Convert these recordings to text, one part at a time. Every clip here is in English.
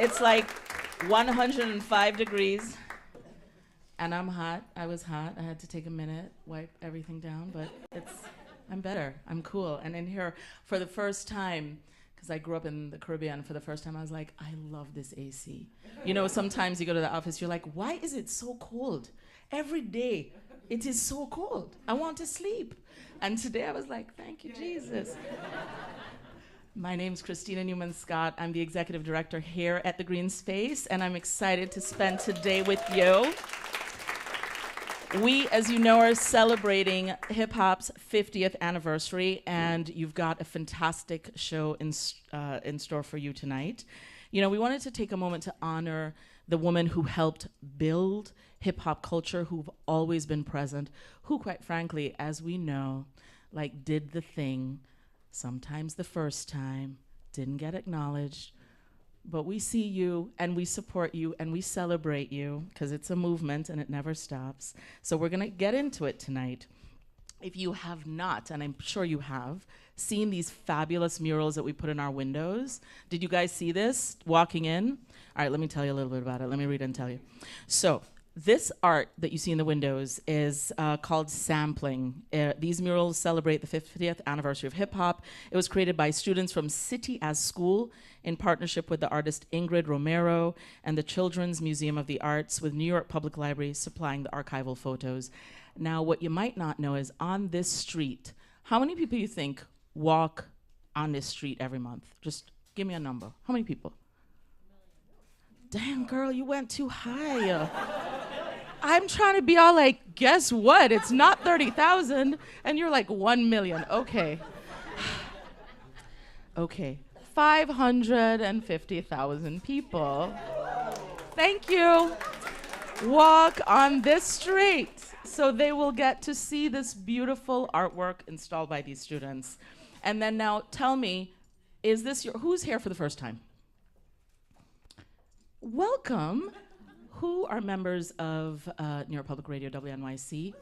It's like 105 degrees, and I'm hot. I was hot. I had to take a minute, wipe everything down, but I'm better. I'm cool. And in here, for the first time, because I grew up in the Caribbean, for the first time, I was like, I love this AC. You know, sometimes you go to the office, you're like, why is it so cold? Every day, it is so cold. I want to sleep. And today I was like, thank you, Jesus. My name's Christina Newman-Scott. I'm the executive director here at the Greene Space, and I'm excited to spend today with you. We, as you know, are celebrating hip-hop's 50th anniversary, and you've got a fantastic show in store for you tonight. You know, we wanted to take a moment to honor the women who helped build hip-hop culture, who've always been present, who, quite frankly, as we know, like, did the thing, sometimes the first time, didn't get acknowledged, but we see you and we support you and we celebrate you because it's a movement and it never stops. So we're gonna get into it tonight. If you have not, and I'm sure you have, seen these fabulous murals that we put in our windows, did you guys see this walking in? All right, let me tell you a little bit about it. Let me read it and tell you. So this art that you see in the windows is called Sampling. These murals celebrate the 50th anniversary of hip hop. It was created by students from City as School in partnership with the artist Ingrid Romero and the Children's Museum of the Arts, with New York Public Library supplying the archival photos. Now, what you might not know is on this street, how many people you think walk on this street every month? Just give me a number. How many people? Damn, girl, you went too high. I'm trying to be all like, guess what? It's not 30,000, and you're like 1 million. Okay. Okay. 550,000 people. Thank you. Walk on this street. So they will get to see this beautiful artwork installed by these students. And then now tell me, who's here for the first time? Welcome. Who are members of New York Public Radio, WNYC?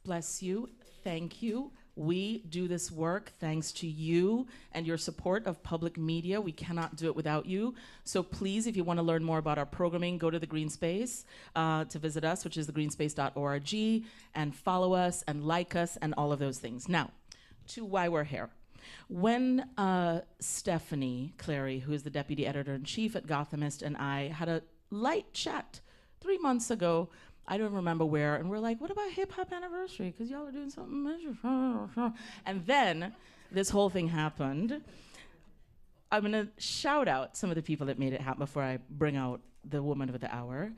Bless you. Thank you. We do this work thanks to you and your support of public media. We cannot do it without you. So please, if you want to learn more about our programming, go to the Greene Space to visit us, which is thegreenspace.org, and follow us and like us and all of those things. Now, to why we're here. When Stephanie Clary, who is the deputy editor-in-chief at Gothamist, and I had a light chat 3 months ago, I don't remember where, and we're like, what about hip hop anniversary? Because y'all are doing something major. And then this whole thing happened. I'm gonna shout out some of the people that made it happen before I bring out the woman of the hour.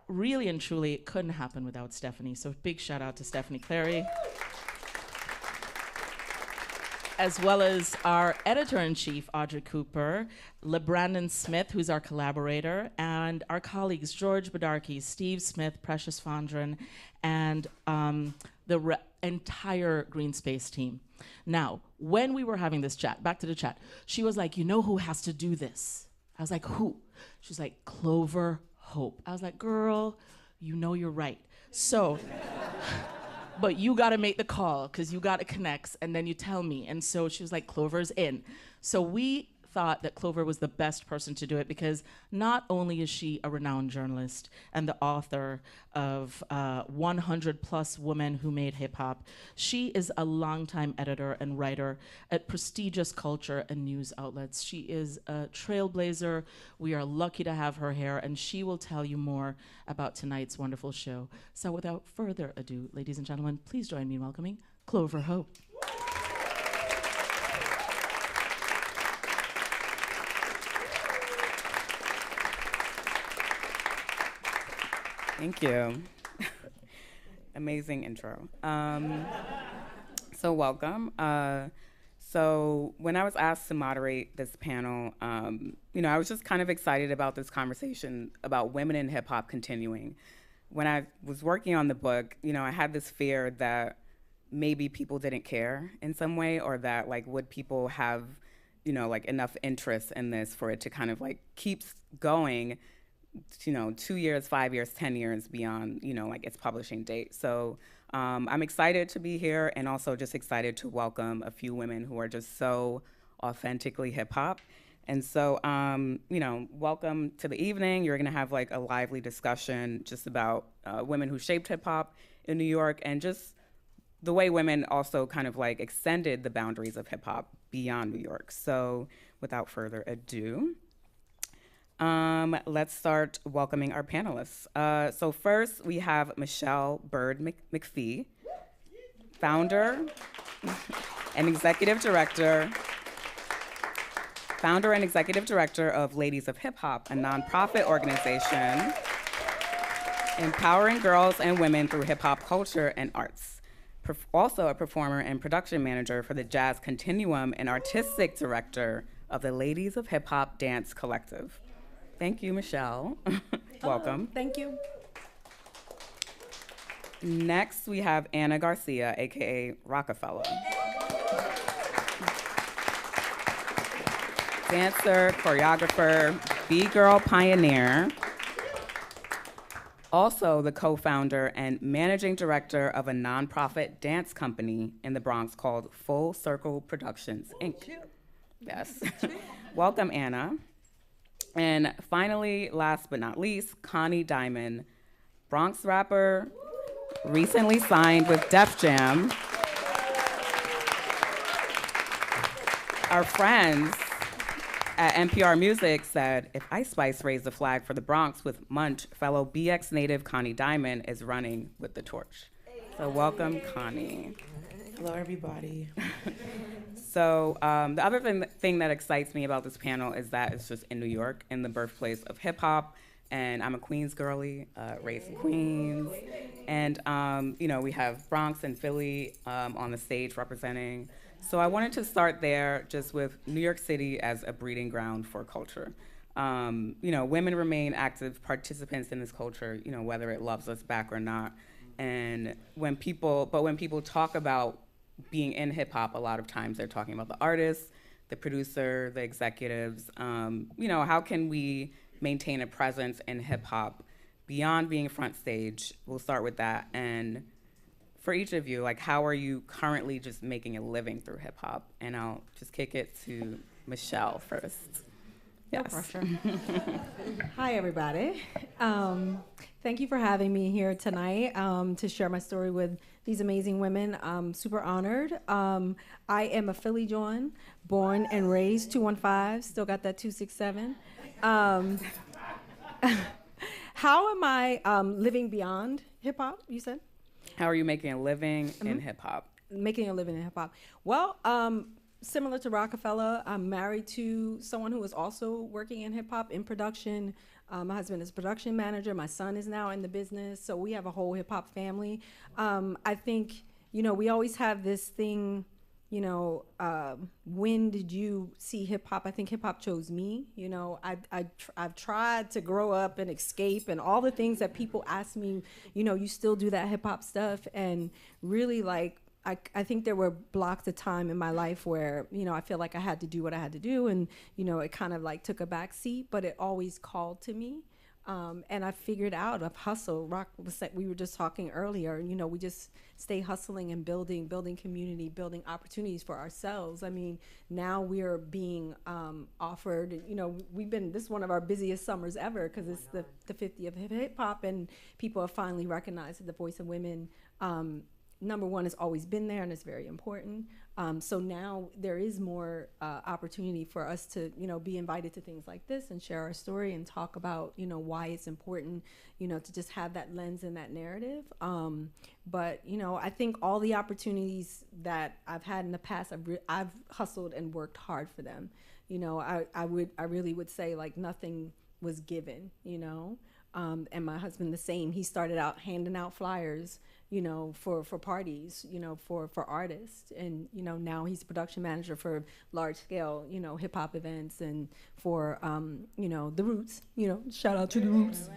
Really and truly, it couldn't happen without Stephanie. So big shout out to Stephanie Clary. As well as our editor-in-chief, Audrey Cooper, LeBrandon Smith, who's our collaborator, and our colleagues, George Badarki, Steve Smith, Precious Fondren, and the entire Greene Space team. Now, when we were having this chat, back to the chat, she was like, you know who has to do this? I was like, who? She's like, Clover Hope. I was like, girl, you know you're right. So... but you got to make the call because you got to connect, and then you tell me. And so she was like, Clover's in. So we thought that Clover was the best person to do it because not only is she a renowned journalist and the author of 100 plus Women Who Made Hip Hop, she is a longtime editor and writer at prestigious culture and news outlets. She is a trailblazer. We are lucky to have her here, and she will tell you more about tonight's wonderful show. So without further ado, ladies and gentlemen, please join me in welcoming Clover Hope. Thank you. Amazing intro. So welcome. So when I was asked to moderate this panel, I was just kind of excited about this conversation about women in hip hop continuing. When I was working on the book, I had this fear that maybe people didn't care in some way, or that would people have, enough interest in this for it to kind of keep going, 2 years, 5 years, 10 years beyond, its publishing date. So I'm excited to be here, and also just excited to welcome a few women who are just so authentically hip hop And so, welcome to the evening. You're going to have like a lively discussion just about women who shaped hip hop in New York and just the way women also kind of like extended the boundaries of hip hop beyond New York. So without further ado, let's start welcoming our panelists. So first we have Michele Byrd-McPhee, founder and executive director of Ladies of Hip Hop, a nonprofit organization empowering girls and women through hip hop culture and arts. Also a performer and production manager for the Jazz Continuum and artistic director of the Ladies of Hip Hop Dance Collective. Thank you, Michele. Welcome. Thank you. Next, we have Ana Garcia, a.k.a. Rokafella. Dancer, choreographer, B-girl pioneer. Also the co-founder and managing director of a nonprofit dance company in the Bronx called Full Circle Productions, Inc. Yes. Welcome, Ana. And finally, last but not least, Connie Diiamond, Bronx rapper, recently signed with Def Jam. Our friends at NPR Music said, if Ice Spice raised the flag for the Bronx with Munch, fellow BX native Connie Diiamond is running with the torch. So welcome, Connie. Hello, everybody. So the other thing that excites me about this panel is that it's just in New York, in the birthplace of hip hop. And I'm a Queens girly, raised in Queens. And, we have Bronx and Philly on the stage representing. So I wanted to start there just with New York City as a breeding ground for culture. Women remain active participants in this culture, whether it loves us back or not. And when people talk about being in hip hop, a lot of times they're talking about the artists, the producer, the executives. How can we maintain a presence in hip hop beyond being front stage? We'll start with that. And for each of you, like, how are you currently just making a living through hip hop? And I'll just kick it to Michele first. Yes. No pressure. Hi, everybody. Thank you for having me here tonight to share my story with these amazing women. I'm super honored. I am a Philly Joan, born and raised 215, still got that 267. How am I living beyond hip hop, you said? How are you making a living in hip hop? Making a living in hip hop. Well, similar to Rokafella, I'm married to someone who is also working in hip hop in production. My husband is production manager. My son is now in the business. So we have a whole hip hop family. I think, we always have this thing, when did you see hip hop? I think hip hop chose me. I've tried to grow up and escape and all the things that people ask me, you still do that hip hop stuff. And really, like, I think there were blocks of time in my life where, I feel like I had to do what I had to do. And, it kind of like took a back seat, but it always called to me. And I figured out I've hustled. We were just talking earlier, we just stay hustling and building community, building opportunities for ourselves. I mean, now we're being offered, this is one of our busiest summers ever because it's the 50th of hip hop, and people have finally recognized that the voice of women, number one, has always been there and it's very important. So now there is more opportunity for us to, be invited to things like this and share our story and talk about, why it's important, to just have that lens and that narrative. But, I think all the opportunities that I've had in the past, I've hustled and worked hard for them. I really would say like nothing was given, and my husband the same. He started out handing out flyers, for parties, for artists. And, now he's a production manager for large scale, hip hop events and for, the Roots, shout out to the Roots.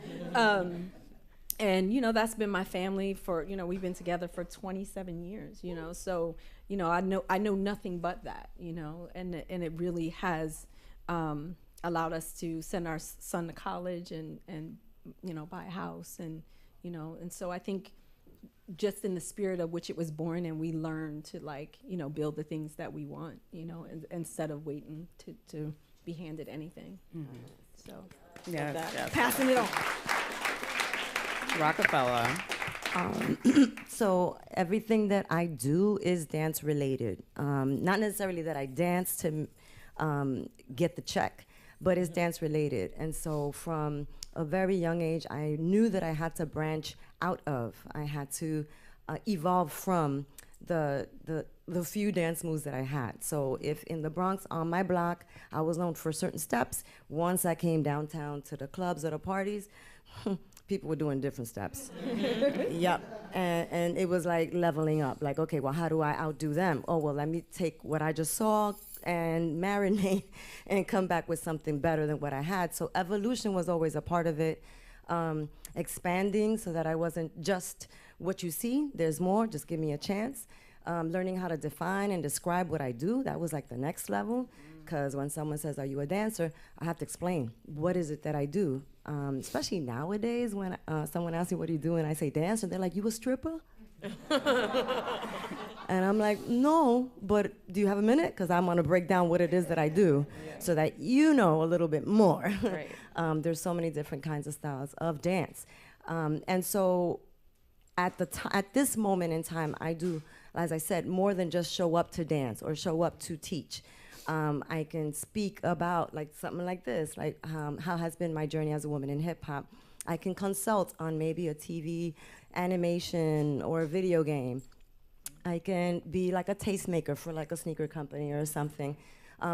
And, that's been my family for, we've been together for 27 years, so, I know nothing but that, and it really has allowed us to send our son to college and buy a house and so I think just in the spirit of which it was born, and we learn to build the things that we want, instead of waiting to be handed anything. So Yes. passing it on. Rokafella. So everything that I do is dance related. Not necessarily that I dance to get the check, but it's dance related. And so from a very young age, I knew that I had to branch out of. I had to evolve from the few dance moves that I had. So if in the Bronx on my block, I was known for certain steps, once I came downtown to the clubs or the parties, people were doing different steps. Yep. And it was like leveling up. Like, okay, well, how do I outdo them? Oh, well, let me take what I just saw and marinate and come back with something better than what I had. So evolution was always a part of it. Expanding so that I wasn't just what you see, there's more, just give me a chance. Learning how to define and describe what I do, that was like the next level. Because when someone says, are you a dancer? I have to explain, what is it that I do? Especially nowadays when someone asks me, what do you do? And I say dance, and they're like, you a stripper? And I'm like, no, but do you have a minute? Because I'm gonna break down what it is that I do so that you know a little bit more. Right. There's so many different kinds of styles of dance. And so at this moment in time, I do, as I said, more than just show up to dance or show up to teach. I can speak about like something like this, like how has been my journey as a woman in hip hop. I can consult on maybe a TV animation or a video game. I can be like a tastemaker for like a sneaker company or something.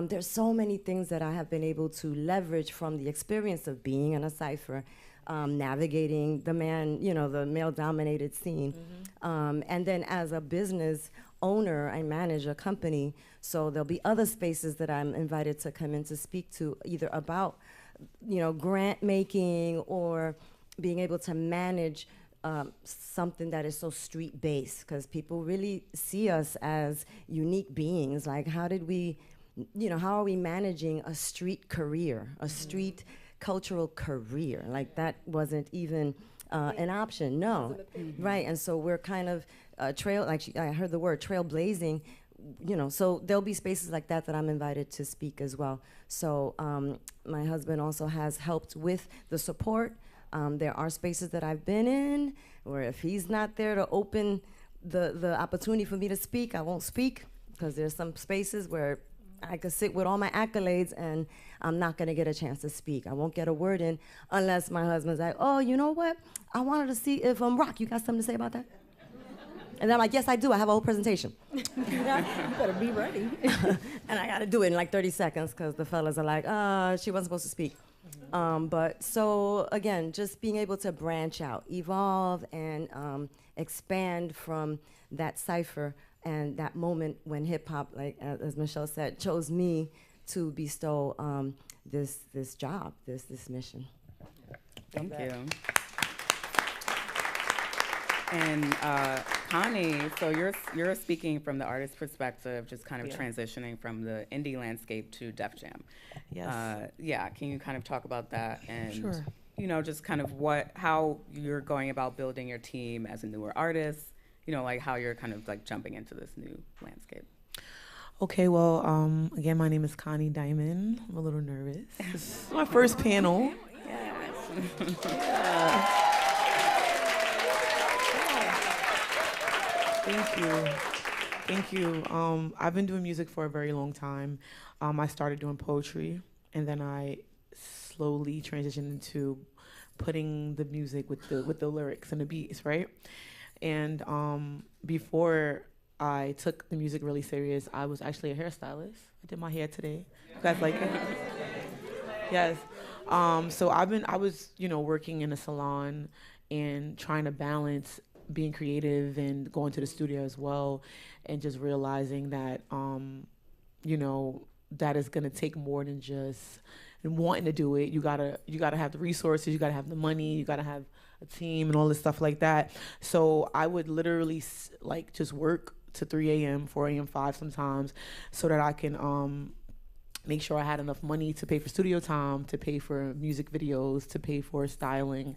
There's so many things that I have been able to leverage from the experience of being in a cypher, navigating the male-dominated scene. And then as a business owner, I manage a company, so there'll be other spaces that I'm invited to come in to speak to, either about, grant making or being able to manage something that is so street-based, because people really see us as unique beings. Like, how are we managing a street career, a street cultural career? Like, that wasn't even an option, no. Right, and so we're kind of I heard the word trailblazing, so there'll be spaces like that I'm invited to speak as well. So my husband also has helped with the support. There are spaces that I've been in where if he's not there to open the opportunity for me to speak, I won't speak, because there's some spaces where I could sit with all my accolades and I'm not gonna get a chance to speak. I won't get a word in unless my husband's like, oh, you know what? I wanted to see if Rock, you got something to say about that? And I'm like, yes, I do. I have a whole presentation. You better be ready. And I gotta do it in like 30 seconds because the fellas are like, she wasn't supposed to speak. But so again, just being able to branch out, evolve, and expand from that cipher and that moment when hip hop, like as Michele said, chose me to bestow this job, this mission. Thank you. And Connie, so you're speaking from the artist's perspective, just kind of transitioning from the indie landscape to Def Jam. Yes. Can you kind of talk about that and Sure. Just kind of how you're going about building your team as a newer artist, like how you're kind of like jumping into this new landscape. Okay, well, again, my name is Connie Diiamond. I'm a little nervous. This is my first panel. Thank you. I've been doing music for a very long time. I started doing poetry, and then I slowly transitioned into putting the music with the lyrics and the beats, right? And before I took the music really serious, I was actually a hairstylist. I did my hair today. You guys like it? Yes. So I was working in a salon and trying to balance being creative and going to the studio as well, and just realizing that that is gonna take more than just wanting to do it. You gotta have the resources, you gotta have the money, you gotta have a team and all this stuff like that. So I would literally just work to 3 a.m., 4 a.m., 5 sometimes, so that I can make sure I had enough money to pay for studio time, to pay for music videos, to pay for styling,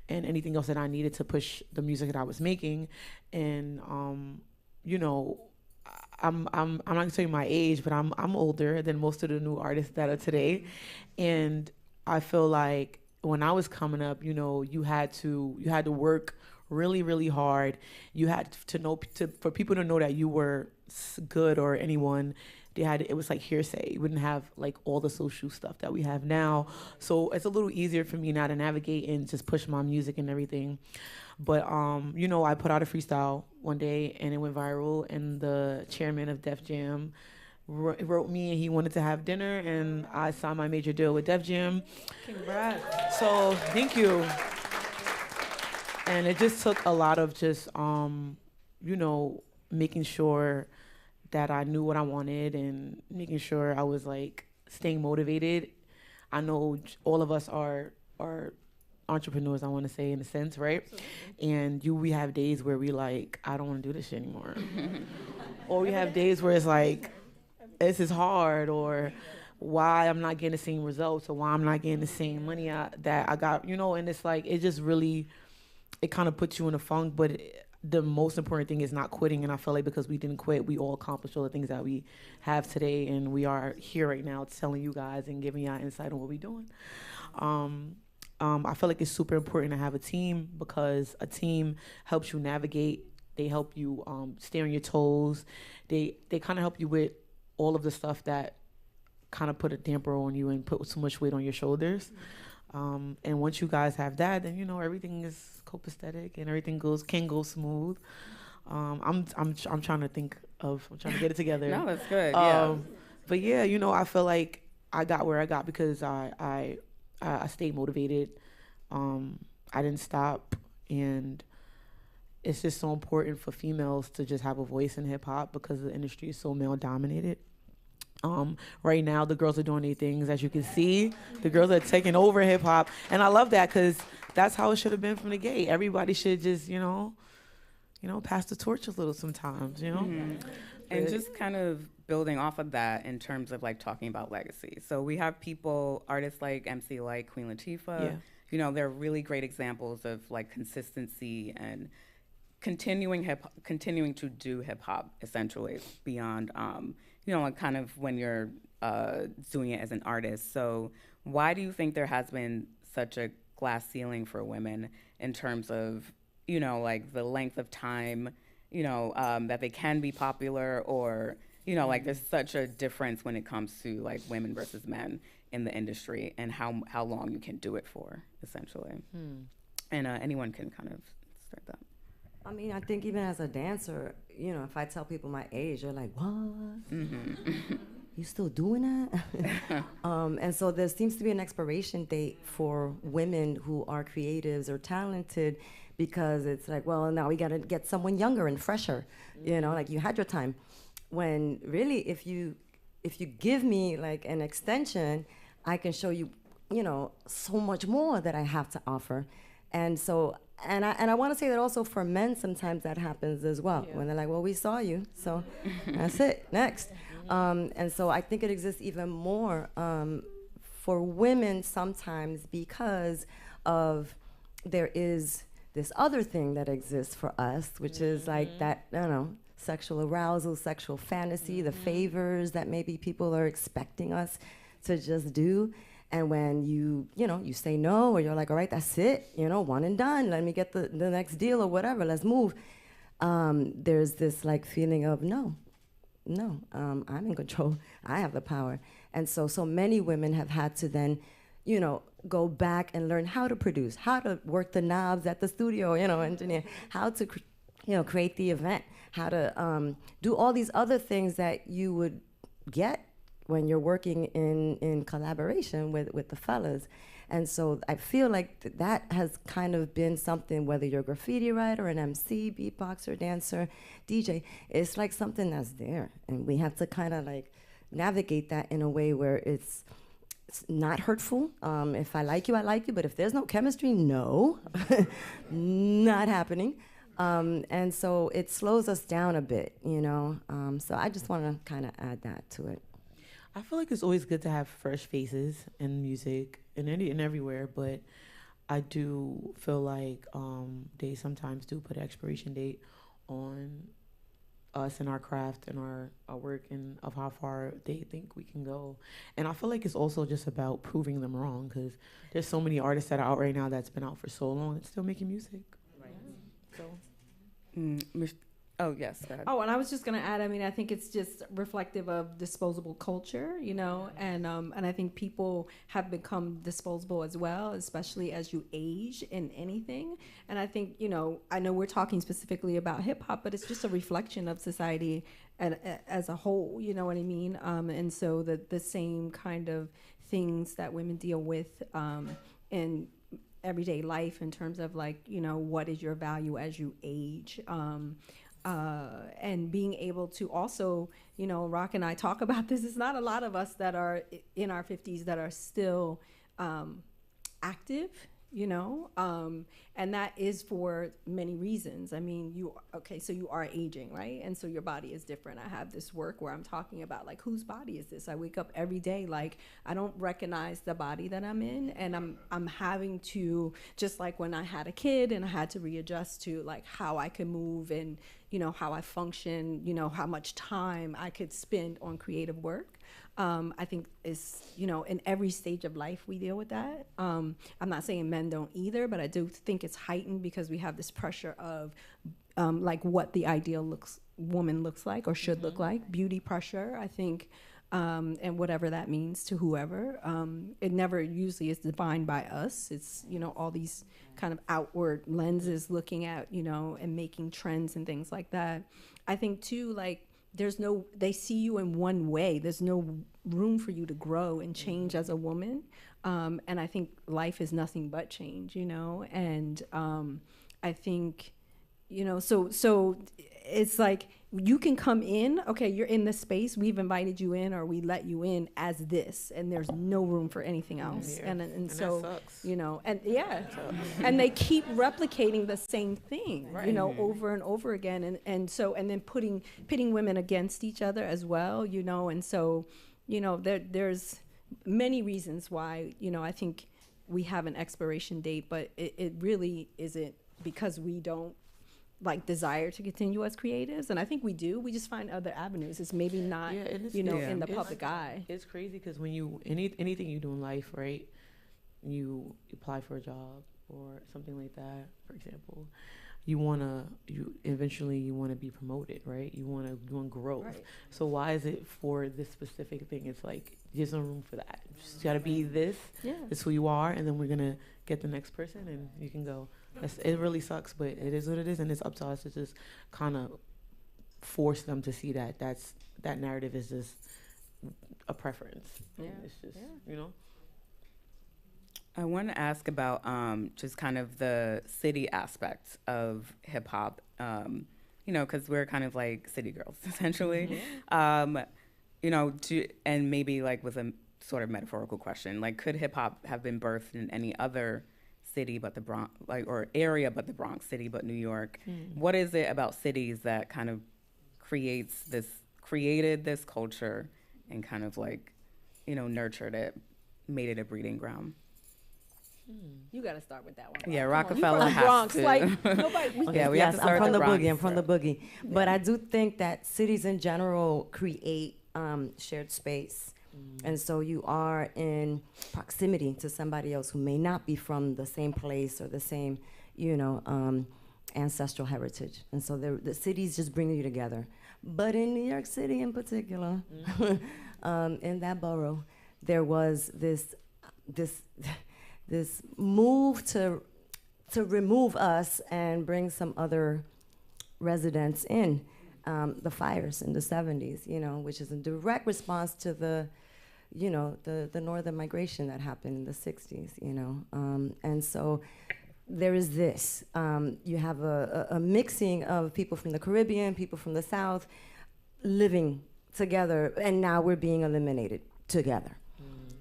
and anything else that I needed to push the music that I was making. And I'm not gonna tell you my age, but I'm older than most of the new artists that are today, and I feel like when I was coming up, you had to work really, really hard. You had to know for people to know that you were good, or anyone. It was like hearsay. You wouldn't have like all the social stuff that we have now. So it's a little easier for me now to navigate and just push my music and everything. But I put out a freestyle one day and it went viral, and the chairman of Def Jam wrote me, and he wanted to have dinner, and I signed my major deal with Def Jam. Congrats. So thank you. And it just took a lot of just making sure that I knew what I wanted, and making sure I was like staying motivated. I know all of us are entrepreneurs, I want to say, in a sense, right? Absolutely. And we have days where we like, I don't want to do this shit anymore. Or we have days where it's like, this is hard, or why I'm not getting the same results, or why I'm not getting the same money that I got, and it's like, it just really, it kind of puts you in a funk. But the most important thing is not quitting, and I feel like because we didn't quit, we all accomplished all the things that we have today, and we are here right now telling you guys and giving y'all insight on what we're doing. I feel like it's super important to have a team, because a team helps you navigate. They help you stay on your toes. They kind of help you with all of the stuff that kind of put a damper on you and put so much weight on your shoulders. And once you guys have that, then everything is copacetic and everything can go smooth. I'm trying to get it together. No, that's good. Yeah. But yeah, I feel like I got where I got because I stayed motivated. I didn't stop, and it's just so important for females to just have a voice in hip hop because the industry is so male dominated. Right now, the girls are doing their things. As you can see, the girls are taking over hip hop, and I love that because that's how it should have been from the gate. Everybody should just, pass the torch a little sometimes, Mm-hmm. And just kind of building off of that in terms of like talking about legacy. So we have artists like MC like Queen Latifah. Yeah. They're really great examples of like consistency and continuing to do hip hop essentially beyond, like kind of when you're doing it as an artist. So why do you think there has been such a glass ceiling for women in terms of, like the length of time, that they can be popular, or, like there's such a difference when it comes to like women versus men in the industry, and how long you can do it for, essentially. And anyone can kind of start that. I mean, I think even as a dancer, if I tell people my age, they're like, what? Mm-hmm. You still doing that? And so there seems to be an expiration date for women who are creatives or talented, because it's like, well, now we got to get someone younger and fresher, like you had your time. When really, if you give me like an extension, I can show you, so much more that I have to offer. And so, and I want to say that also for men, sometimes that happens as well. Yeah. When they're like, well, we saw you, so that's it, next. And so I think it exists even more for women sometimes, because of there is this other thing that exists for us, which is like that, I don't know, sexual arousal, sexual fantasy, the favors that maybe people are expecting us to just do. And when you say no, or you're like, all right, that's it, one and done, let me get the next deal or whatever, let's move. There's this like feeling of no, I'm in control, I have the power. And so many women have had to then, go back and learn how to produce, how to work the knobs at the studio, engineer, how to, create the event, how to do all these other things that you would get when you're working in collaboration with the fellas. And so I feel like that has kind of been something, whether you're a graffiti writer, an MC, beatboxer, dancer, DJ, it's like something that's there. And we have to kind of like navigate that in a way where it's not hurtful. If I like you, I like you. But if there's no chemistry, no, not happening. And so it slows us down a bit, So I just want to kind of add that to it. I feel like it's always good to have fresh faces in music and everywhere, but I do feel like they sometimes do put an expiration date on us and our craft and our work and of how far they think we can go. And I feel like it's also just about proving them wrong, because there's so many artists that are out right now that's been out for so long and still making music. Right. So. Oh, yes, go ahead. Oh, and I was just going to add, I mean, I think it's just reflective of disposable culture, you know, and I think people have become disposable as well, especially as you age in anything. And I think, you know, I know we're talking specifically about hip hop, but it's just a reflection of society as a whole, you know what I mean? And so the same kind of things that women deal with in everyday life in terms of, like, you know, what is your value as you age? And being able to also, you know, Rock and I talk about this. It's not a lot of us that are in our 50s that are still active, you know, and that is for many reasons. I mean, so you are aging, right? And so your body is different. I have this work where I'm talking about, like, whose body is this? I wake up every day, like, I don't recognize the body that I'm in, and I'm having to, just like when I had a kid and I had to readjust to, like, how I could move and, you know, how I function, you know, how much time I could spend on creative work. I think is, you know, in every stage of life we deal with that. I'm not saying men don't either, but I do think it's heightened because we have this pressure of like what the ideal woman looks like or should look like, beauty pressure, I think, and whatever that means to whoever. It never usually is defined by us. It's, you know, all these kind of outward lenses looking at, you know, and making trends and things like that. I think too, like, they see you in one way. There's no room for you to grow and change as a woman. And I think life is nothing but change, you know? And I think, you know, so it's like, you can come in, okay, you're in this space, we've invited you in, or we let you in as this, and there's no room for anything else. Yeah. And so, that sucks. you know, and yeah, and they keep replicating the same thing, right. You know, over and over again. And then pitting women against each other as well, you know, and so, you know, there's many reasons why, you know, I think we have an expiration date, but it really isn't because we don't, like, desire to continue as creatives, and I think we do. We just find other avenues. It's maybe not, you know, in the public eye. It's crazy because when you anything you do in life, right? You apply for a job or something like that, for example. Eventually you wanna be promoted, right? You want growth. Right. So why is it for this specific thing? It's like there's no room for that. You just gotta be this. Yeah. It's who you are, and then we're gonna get the next person, and you can go. It really sucks, but it is what it is, and it's up to us to just kind of force them to see that that narrative is just a preference. Yeah. It's just, you know. I want to ask about just kind of the city aspect of hip hop, you know, because we're kind of like city girls, essentially. You know, and maybe like with a sort of metaphorical question, like, could hip hop have been birthed in any other city but the Bronx, like, or area but the Bronx, city but New York? What is it about cities that kind of created this culture and kind of, like, you know, nurtured it, made it a breeding ground? You got to start with that one. Yeah, Rokafella has Bronx, to. like, nobody. Yeah, we have to start I'm from the Bronx. boogie. I'm from the boogie. But I do think that cities in general create shared space. And so you are in proximity to somebody else who may not be from the same place or the same, you know, ancestral heritage. And so the cities just bring you together. But in New York City in particular, in that borough, there was this move to remove us and bring some other residents in. The fires in the 70s, you know, which is a direct response to the northern migration that happened in the 60s, you know. And so there is this. You have a mixing of people from the Caribbean, people from the South, living together, and now we're being eliminated together.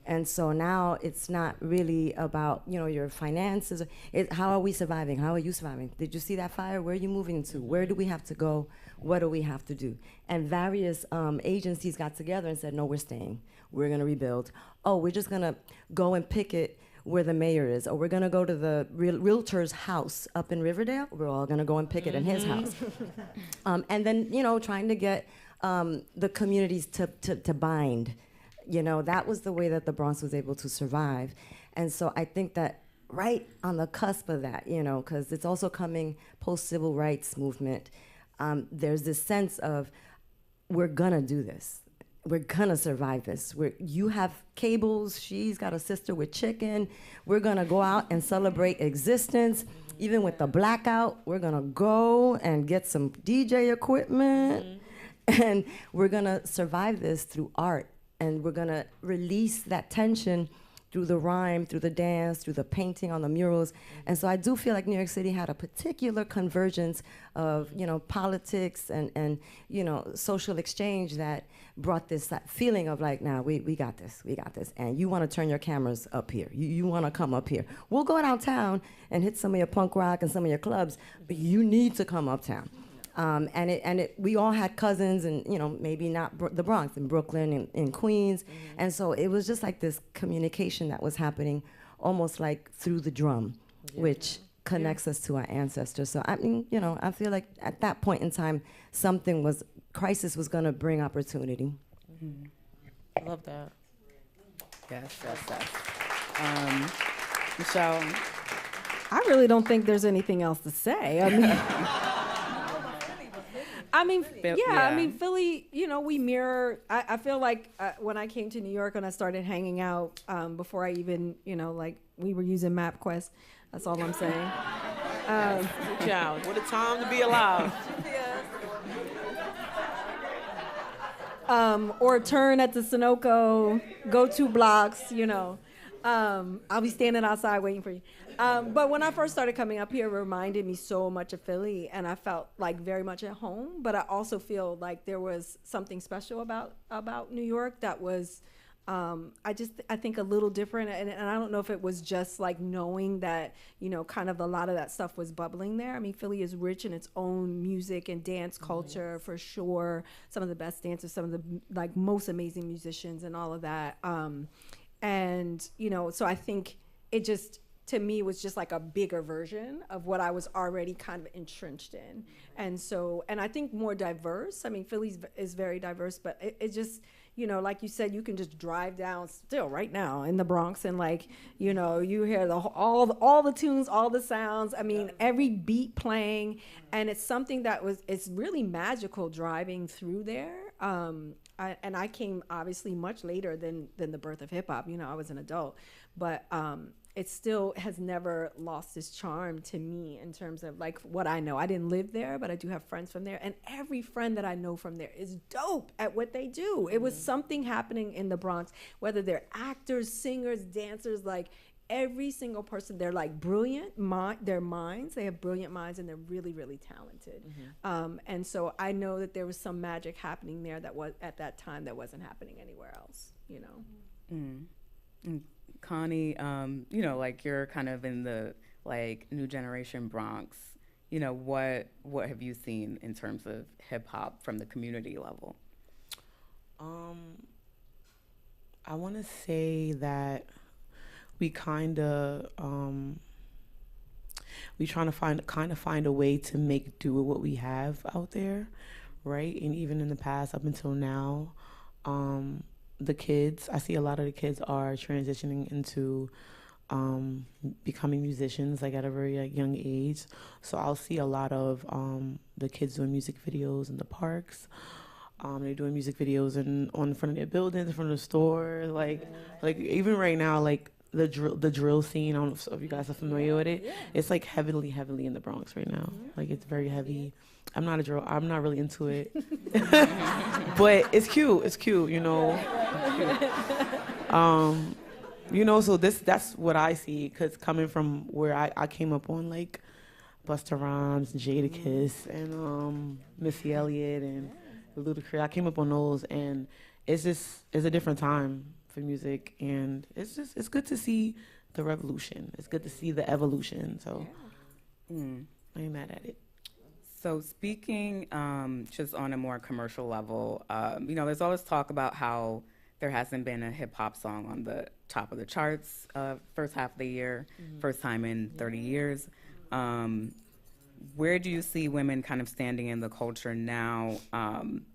And so now it's not really about, you know, your finances. How are we surviving? How are you surviving? Did you see that fire? Where are you moving to? Where do we have to go? What do we have to do? And various agencies got together and said, no, we're staying. We're going to rebuild. Oh, we're just going to go and picket where the mayor is, or we're gonna go to the realtor's house up in Riverdale. We're all gonna go and picket in his house. And then, trying to get the communities to bind. That was the way that the Bronx was able to survive. And so I think that right on the cusp of that, because it's also coming post-civil rights movement, there's this sense of, we're gonna do this. We're gonna survive this. You have cables, she's got a sister with chicken. We're gonna go out and celebrate existence. Even with the blackout, we're gonna go and get some DJ equipment. And we're gonna survive this through art. And we're gonna release that tension through the rhyme, through the dance, through the painting on the murals. And so I do feel like New York City had a particular convergence of, politics and social exchange that brought that feeling of like, nah, we got this. And you want to turn your cameras up here. You want to come up here. We'll go downtown and hit some of your punk rock and some of your clubs, but you need to come uptown. We all had cousins, and maybe not the Bronx, in Brooklyn, in Queens, and so it was just like this communication that was happening, almost like through the drum, which connects us to our ancestors. So I mean, I feel like at that point in time, crisis was going to bring opportunity. I love that. Yes. Michele. I really don't think there's anything else to say. I mean, Philly, we mirror. I feel like when I came to New York and I started hanging out, before I even, we were using MapQuest. That's all I'm saying. Child, what a time to be alive. Or turn at the Sunoco, go 2 blocks, I'll be standing outside waiting for you. But when I first started coming up here, it reminded me so much of Philly, and I felt like very much at home. But I also feel like there was something special about New York that was, I think a little different. And I don't know if it was just like knowing that, kind of a lot of that stuff was bubbling there. I mean, Philly is rich in its own music and dance culture, for sure. Some of the best dancers, some of the most amazing musicians and all of that. So I think it just, to me, was just like a bigger version of what I was already kind of entrenched in. And I think more diverse. I mean, Philly is very diverse, but it just, like you said, you can just drive down still right now in the Bronx and you hear all the tunes, all the sounds. I mean, every beat playing, and it's something it's really magical driving through there. I came obviously much later than the birth of hip hop. I was an adult, but it still has never lost its charm to me in terms of what I know. I didn't live there, but I do have friends from there, and every friend that I know from there is dope at what they do. It was something happening in the Bronx, whether they're actors, singers, dancers, every single person, they're brilliant. Their minds, they have brilliant minds, and they're really, really talented. And so I know that there was some magic happening there that was at that time that wasn't happening anywhere else. Connie, you're kind of in the new generation Bronx. What have you seen in terms of hip hop from the community level? I want to say that we trying to find a way to make do with what we have out there, right? And even in the past, up until now, the kids, I see a lot of the kids are transitioning into becoming musicians at a very young age. So I'll see a lot of the kids doing music videos in the parks. They're doing music videos on the front of their buildings, in front of the store. Even right now, the drill scene. I don't know if you guys are familiar with it. Yeah. It's heavily in the Bronx right now. It's very heavy. I'm not really into it. But it's cute. So that's what I see, because coming from where I came up on Busta Rhymes, Jadakiss, and Missy Elliott and Ludacris. I came up on those, and it's a different time for music, and it's good to see the revolution. It's good to see the evolution. So I ain't mad at it. So speaking just on a more commercial level, there's always talk about how there hasn't been a hip hop song top of the charts first half of the year, first time in 30 years. Where do you see women kind of standing in the culture now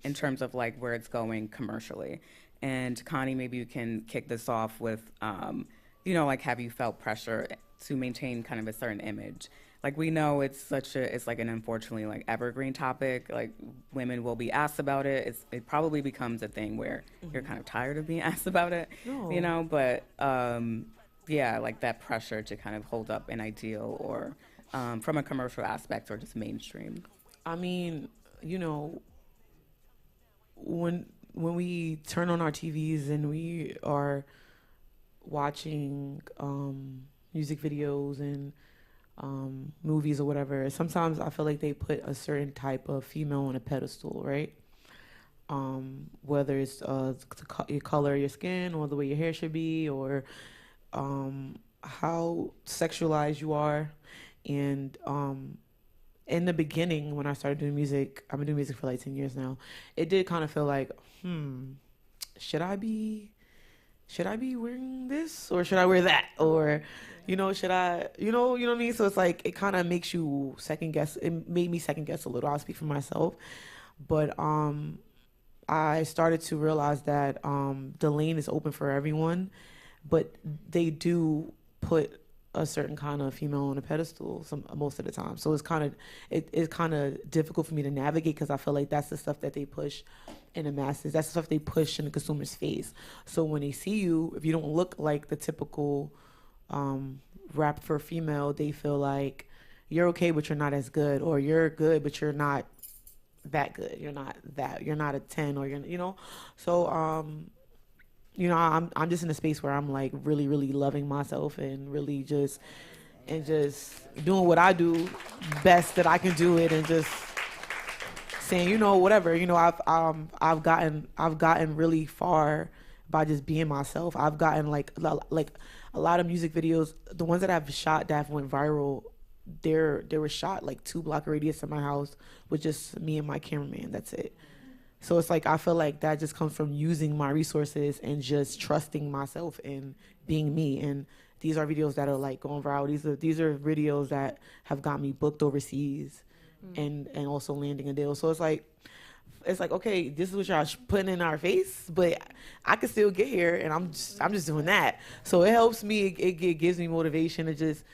in terms of like where it's going commercially? And Connie, maybe you can kick this off with, like, have you felt pressure to maintain kind of a certain image? Like, we know it's like an unfortunately like evergreen topic. Like, women will be asked about it. It probably becomes a thing where you're kind of tired of being asked about it, but like that pressure to kind of hold up an ideal or from a commercial aspect or just mainstream. I mean, when we turn on our TVs and we are watching music videos and movies or whatever, sometimes I feel like they put a certain type of female on a pedestal, right? Whether it's the color of your skin or the way your hair should be or how sexualized you are. And in the beginning, when I started doing music, I've been doing music for like 10 years now, it did kind of feel like, should I be wearing this or should I wear that? Or, should I, you know what I mean? So it's like, it kind of makes you second guess. It made me second guess a little. I'll speak for myself. But I started to realize that the lane is open for everyone, but they do put a certain kind of female on a pedestal most of the time. So it's kind of difficult for me to navigate because I feel like that's the stuff that they push in the masses. That's the stuff they push in the consumer's face. So when they see you, if you don't look like the typical rap for female, they feel like you're okay, but you're not as good, or you're good, but you're not that good. You're not a 10, or So I'm just in a space where I'm like really, really loving myself and really just doing what I do best that I can do it, and just saying, whatever. I've gotten really far by just being myself. I've gotten like a lot of music videos, the ones that I've shot that went viral, they were shot like 2-block radius of my house with just me and my cameraman. That's it. So it's like, I feel like that just comes from using my resources and just trusting myself and being me. And these are videos that are like going viral. These are videos that have got me booked overseas and also landing a deal. So it's like, okay, this is what y'all putting in our face, but I can still get here, and I'm just doing that. So it helps me. It gives me motivation to just,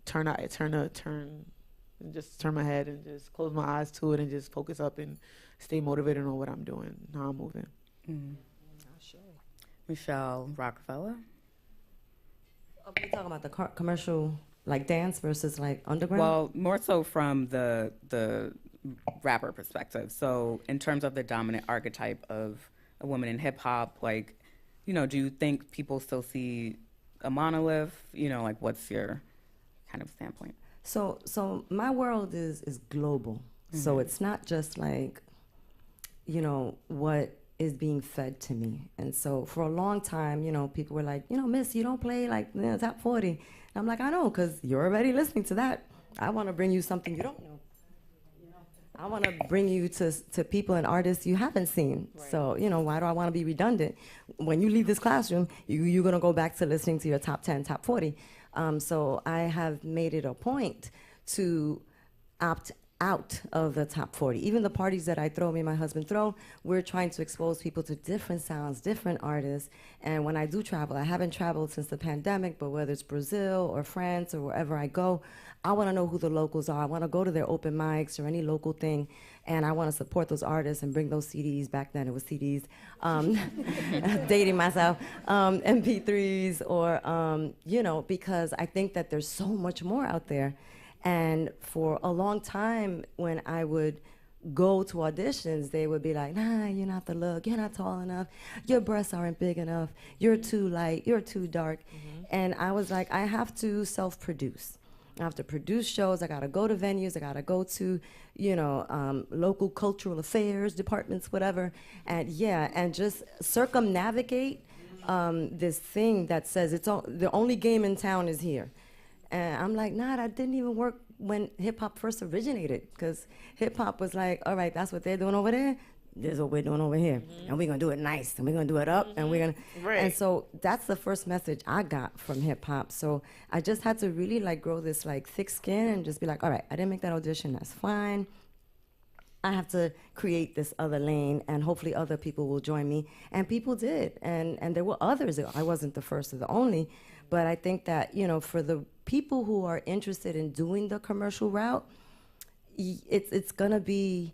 turn and just turn my head and just close my eyes to it and just focus up and stay motivated on what I'm doing, how I'm moving. Sure. Michele, Rokafella? Are we talking about the commercial, like dance versus like underground? Well, more so from the rapper perspective. So in terms of the dominant archetype of a woman in hip hop, like, do you think people still see a monolith? Like, what's your kind of standpoint? So my world is global. So it's not just like, what is being fed to me. And so for a long time, people were like, Miss, you don't play like top 40. And I'm like, I know, because you're already listening to that. I want to bring you something you don't know. I want to bring you to people and artists you haven't seen. Right. So, why do I want to be redundant? When you leave this classroom, you're going to go back to listening to your top 10, top 40. So I have made it a point to opt out of the top 40. Even the parties that I throw, me and my husband throw, we're trying to expose people to different sounds, different artists. And when I do travel, I haven't traveled since the pandemic, but whether it's Brazil or France or wherever I go, I want to know who the locals are. I want to go to their open mics or any local thing, and I want to support those artists and bring those CDs. Back then it was CDs, dating myself, MP3s, or, because I think that there's so much more out there. And for a long time, when I would go to auditions, they would be like, nah, you're not the look, you're not tall enough, your breasts aren't big enough, you're too light, you're too dark. And I was like, I have to self-produce. I have to produce shows, I gotta go to venues, I gotta go to, local cultural affairs departments, whatever. And and just circumnavigate this thing that says the only game in town is here. And I'm like, nah, that didn't even work when hip-hop first originated, because hip-hop was like, all right, that's what they're doing over there. this is what we're doing over here, and we're gonna do it nice, and we're gonna do it up, and we're gonna. And so that's the first message I got from hip hop. So I just had to really like grow this like thick skin and just be like, all right, I didn't make that audition. That's fine. I have to create this other lane, and hopefully other people will join me. And people did, and there were others. I wasn't the first or the only, but I think that, you know, for the people who are interested in doing the commercial route, it's gonna be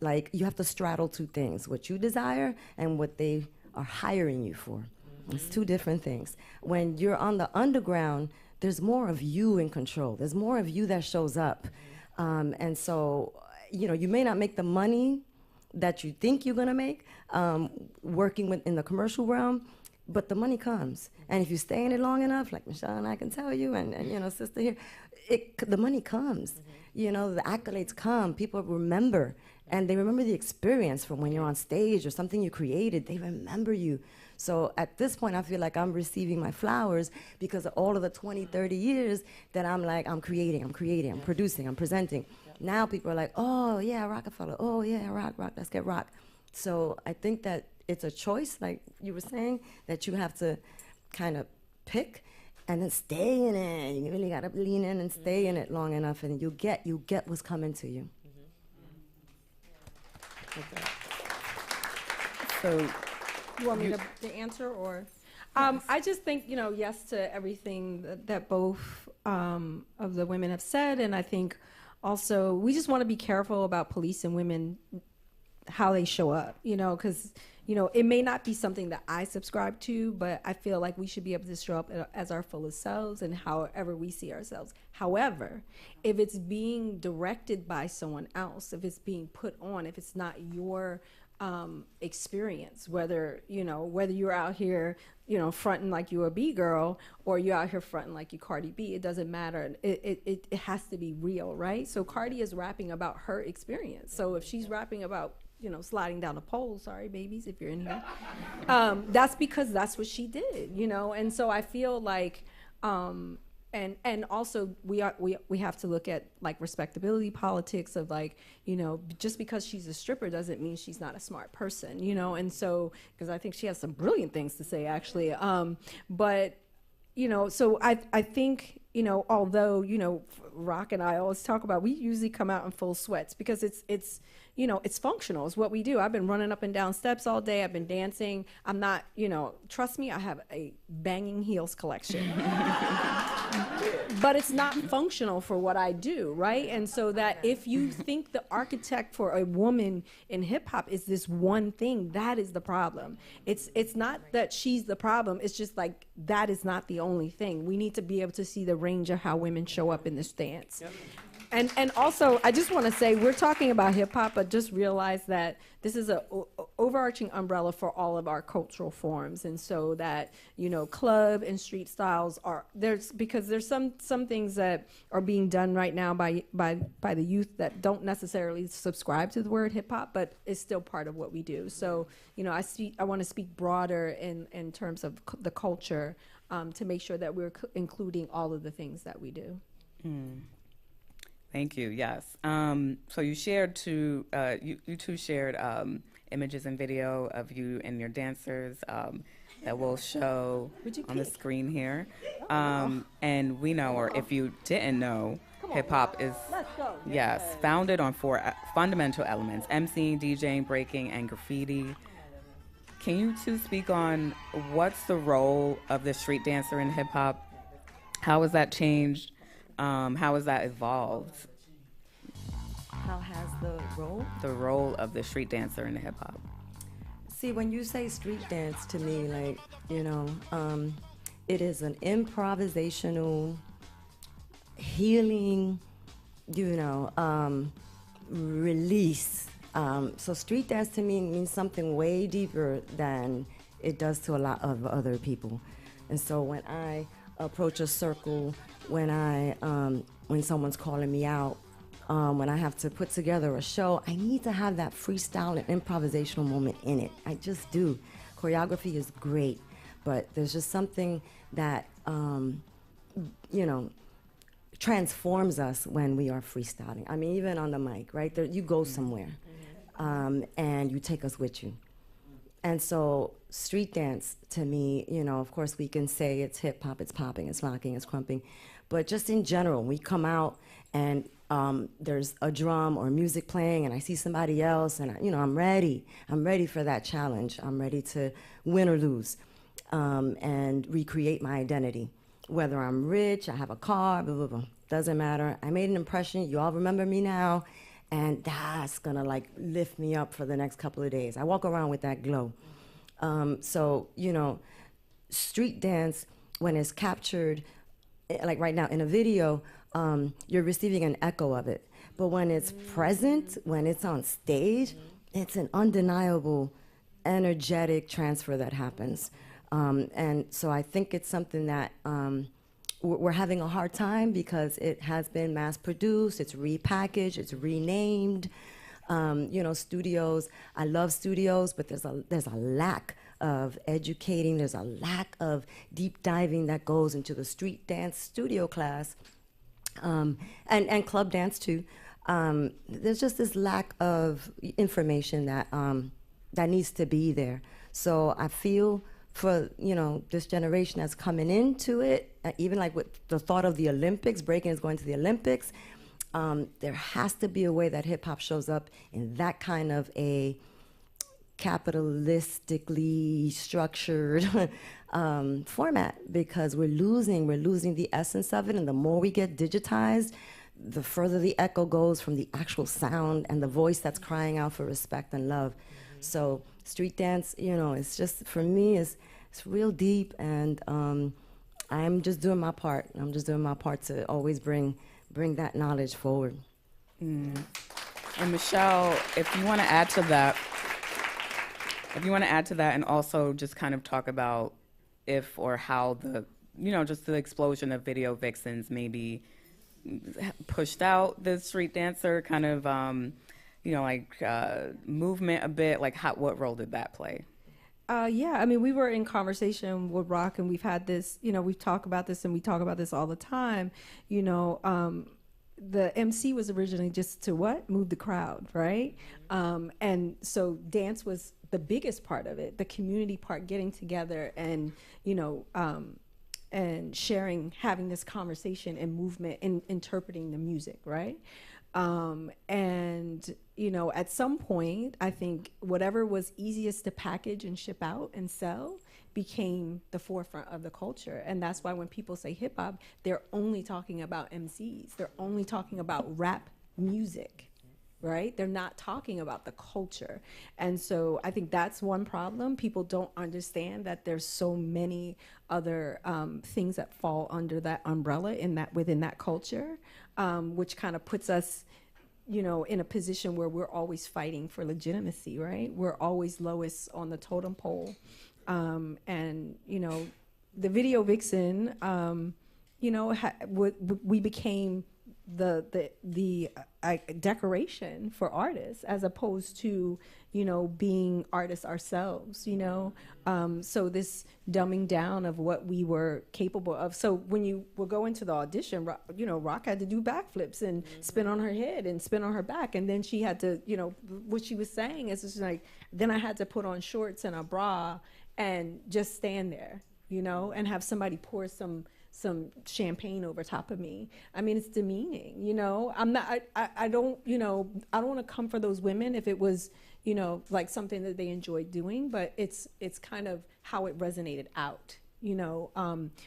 like you have to straddle two things: what you desire and what they are hiring you for. It's two different things. When you're on the underground, there's more of you in control. There's more of you that shows up, and so, you know, you may not make the money that you think you're gonna make working in the commercial realm, but the money comes. And if you stay in it long enough, like Michele and I can tell you, and you know, sister here, the money comes. You know, the accolades come. People remember, and they remember the experience from when you're on stage or something you created. They remember you. So at this point, I feel like I'm receiving my flowers because of all of the 20, 30 years that I'm like, I'm creating, I'm producing, I'm presenting. Now people are like, oh yeah, Rokafella, oh yeah, rock, let's get rock. So I think that it's a choice, like you were saying, that you have to kind of pick and then stay in it. You really gotta lean in and stay in it long enough, and you get what's coming to you. So You want me to answer, or? I just think, you know, yes to everything that both of the women have said, and I think also we just want to be careful about policing women, how they show up, you know, because, you know, it may not be something that I subscribe to, but I feel like we should be able to show up as our fullest selves and however we see ourselves. However, if it's being directed by someone else, if it's being put on, if it's not your experience, whether you're out here, you know, fronting like you a B girl, or you're out here fronting like you Cardi B, it doesn't matter. It has to be real, right? So Cardi is rapping about her experience. So if she's rapping about, you know, sliding down a pole, sorry babies if you're in here, that's because that's what she did, you know. And so I feel like and also we have to look at like respectability politics of, like, you know, just because she's a stripper doesn't mean she's not a smart person, you know. And so, because I think she has some brilliant things to say actually, but you know, so I think, you know, although, you know, Rock and I always talk about, we usually come out in full sweats because it's you know, it's functional. It's what we do. I've been running up and down steps all day. I've been dancing. I'm not, you know, trust me, I have a banging heels collection. But it's not functional for what I do, right? And so that if you think the architect for a woman in hip hop is this one thing, that is the problem. It's not that she's the problem. It's just like, that is not the only thing. We need to be able to see the range of how women show up in this dance. Yep. And also, I just want to say, we're talking about hip hop, but just realize that this is a overarching umbrella for all of our cultural forms. And so that, you know, club and street styles because there's some things that are being done right now by the youth that don't necessarily subscribe to the word hip hop, but it's still part of what we do. So, you know, I want to speak broader in terms of the culture, to make sure that we're including all of the things that we do. Thank you. Yes. So you shared you two shared images and video of you and your dancers that we'll show on the screen here. And we know, or if you didn't know, hip hop is founded on 4 fundamental elements: emceeing, DJing, breaking, and graffiti. Can you two speak on what's the role of the street dancer in hip hop? How has that changed? How has that evolved? How has the role? The role of the street dancer in hip hop. See, when you say street dance, to me, like, you know, it is an improvisational, healing, you know, release. So street dance to me means something way deeper than it does to a lot of other people. And so when I approach a circle, when someone's calling me out, when I have to put together a show, I need to have that freestyle and improvisational moment in it. I just do. Choreography is great, but there's just something that, you know, transforms us when we are freestyling. I mean, even on the mic, right? You go somewhere. and you take us with you. And so street dance, to me, you know, of course we can say it's hip hop, it's popping, it's locking, it's crumping, but just in general, we come out and there's a drum or music playing and I see somebody else and, you know, I'm ready for that challenge. I'm ready to win or lose and recreate my identity. Whether I'm rich, I have a car, blah, blah, blah, doesn't matter. I made an impression, you all remember me now, and that's gonna like lift me up for the next couple of days. I walk around with that glow. So, you know, street dance, when it's captured, like right now in a video, you're receiving an echo of it. But when it's present, when it's on stage, it's an undeniable, energetic transfer that happens. And so I think it's something that we're having a hard time because it has been mass produced, it's repackaged, it's renamed. You know, studios, I love studios, but there's a lack of educating, there's a lack of deep diving that goes into the street dance studio class, and club dance too. There's just this lack of information that that needs to be there. So I feel for, you know, this generation that's coming into it, even like with the thought of the Olympics, breaking is going to the Olympics, there has to be a way that hip hop shows up in that kind of a capitalistically structured format, because we're losing the essence of it, and the more we get digitized, the further the echo goes from the actual sound and the voice that's crying out for respect and love. So street dance, you know, it's just, for me, it's real deep, and I'm just doing my part. I'm just doing my part to always bring that knowledge forward. And Michele, if you want to add to that, and also just kind of talk about if or how the, you know, just the explosion of video vixens maybe pushed out the street dancer kind of, you know, like movement a bit, like what role did that play? Yeah, I mean, we were in conversation with Rock, and we've had this, you know, we talk about this all the time, you know. The MC was originally just to move the crowd, right? And so dance was the biggest part of it, the community part, getting together and, you know, and sharing, having this conversation and movement and interpreting the music, right? And, you know, at some point, I think whatever was easiest to package and ship out and sell became the forefront of the culture. And that's why when people say hip hop, they're only talking about MCs. They're only talking about rap music, right? They're not talking about the culture. And so I think that's one problem. People don't understand that there's so many other things that fall under that umbrella within that culture, which kind of puts us, you know, in a position where we're always fighting for legitimacy, right? We're always lowest on the totem pole. And, you know, the video vixen, you know, we became the decoration for artists, as opposed to, you know, being artists ourselves, you know. So this dumbing down of what we were capable of. So when you will go into the audition, you know, Rock had to do backflips and spin on her head and spin on her back, and then she had to, you know, what she was saying is just like, then I had to put on shorts and a bra and just stand there, you know, and have somebody pour some champagne over top of me. I mean, it's demeaning, you know. I don't, you know, I don't want to come for those women if it was, you know, like something that they enjoyed doing, but it's kind of how it resonated out, you know,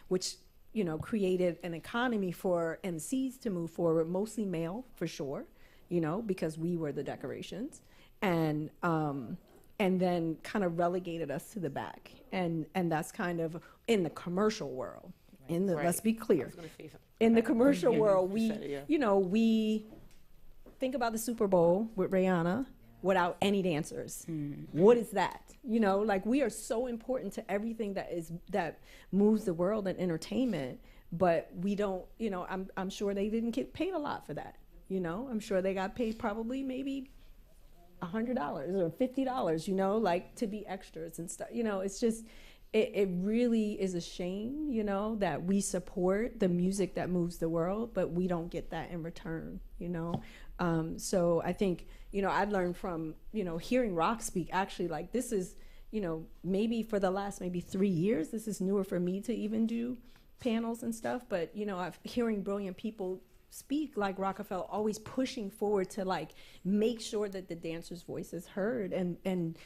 which, you know, created an economy for MCs to move forward, mostly male for sure, you know, because we were the decorations, and then kind of relegated us to the back, and that's kind of in the commercial world. Let's be clear. In the commercial world, you know, we think about the Super Bowl with Rihanna without any dancers. What is that? You know, like, we are so important to everything that moves the world and entertainment, but we don't, you know, I'm sure they didn't get paid a lot for that. You know, I'm sure they got paid probably maybe $100 or $50, you know, like, to be extras and stuff. You know, it's just, it really is a shame, you know, that we support the music that moves the world, but we don't get that in return, you know. So I think, you know, I learned from, you know, hearing Rock speak, actually, like, this is, you know, maybe for the last maybe 3 years, this is newer for me to even do panels and stuff, but, you know, hearing brilliant people speak like Rokafella, always pushing forward to like make sure that the dancers' voice is heard and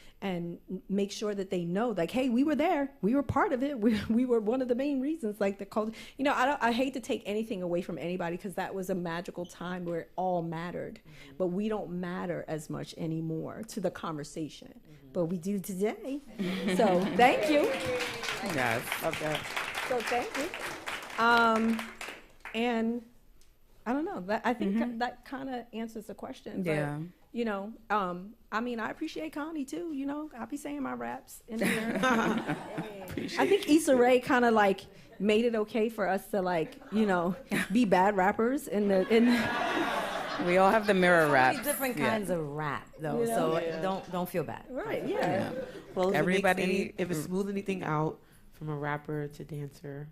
make sure that they know, like, hey, we were there, we were part of it, we were one of the main reasons, like the culture. You know, I hate to take anything away from anybody, because that was a magical time where it all mattered, but we don't matter as much anymore to the conversation, but we do today. So thank you. Yes, love that. So thank you. And I don't know, that, I think that kind of answers the question. But, Yeah. you know, I mean, I appreciate Connie too, you know, I'll be saying my raps in here. I think Issa Rae kind of like made it okay for us to like, you know, be bad rappers We all have the mirror raps. Different kinds of rap, though, You know? so don't feel bad. Right, yeah. Well, if Everybody- if it smooths anything out from a rapper to dancer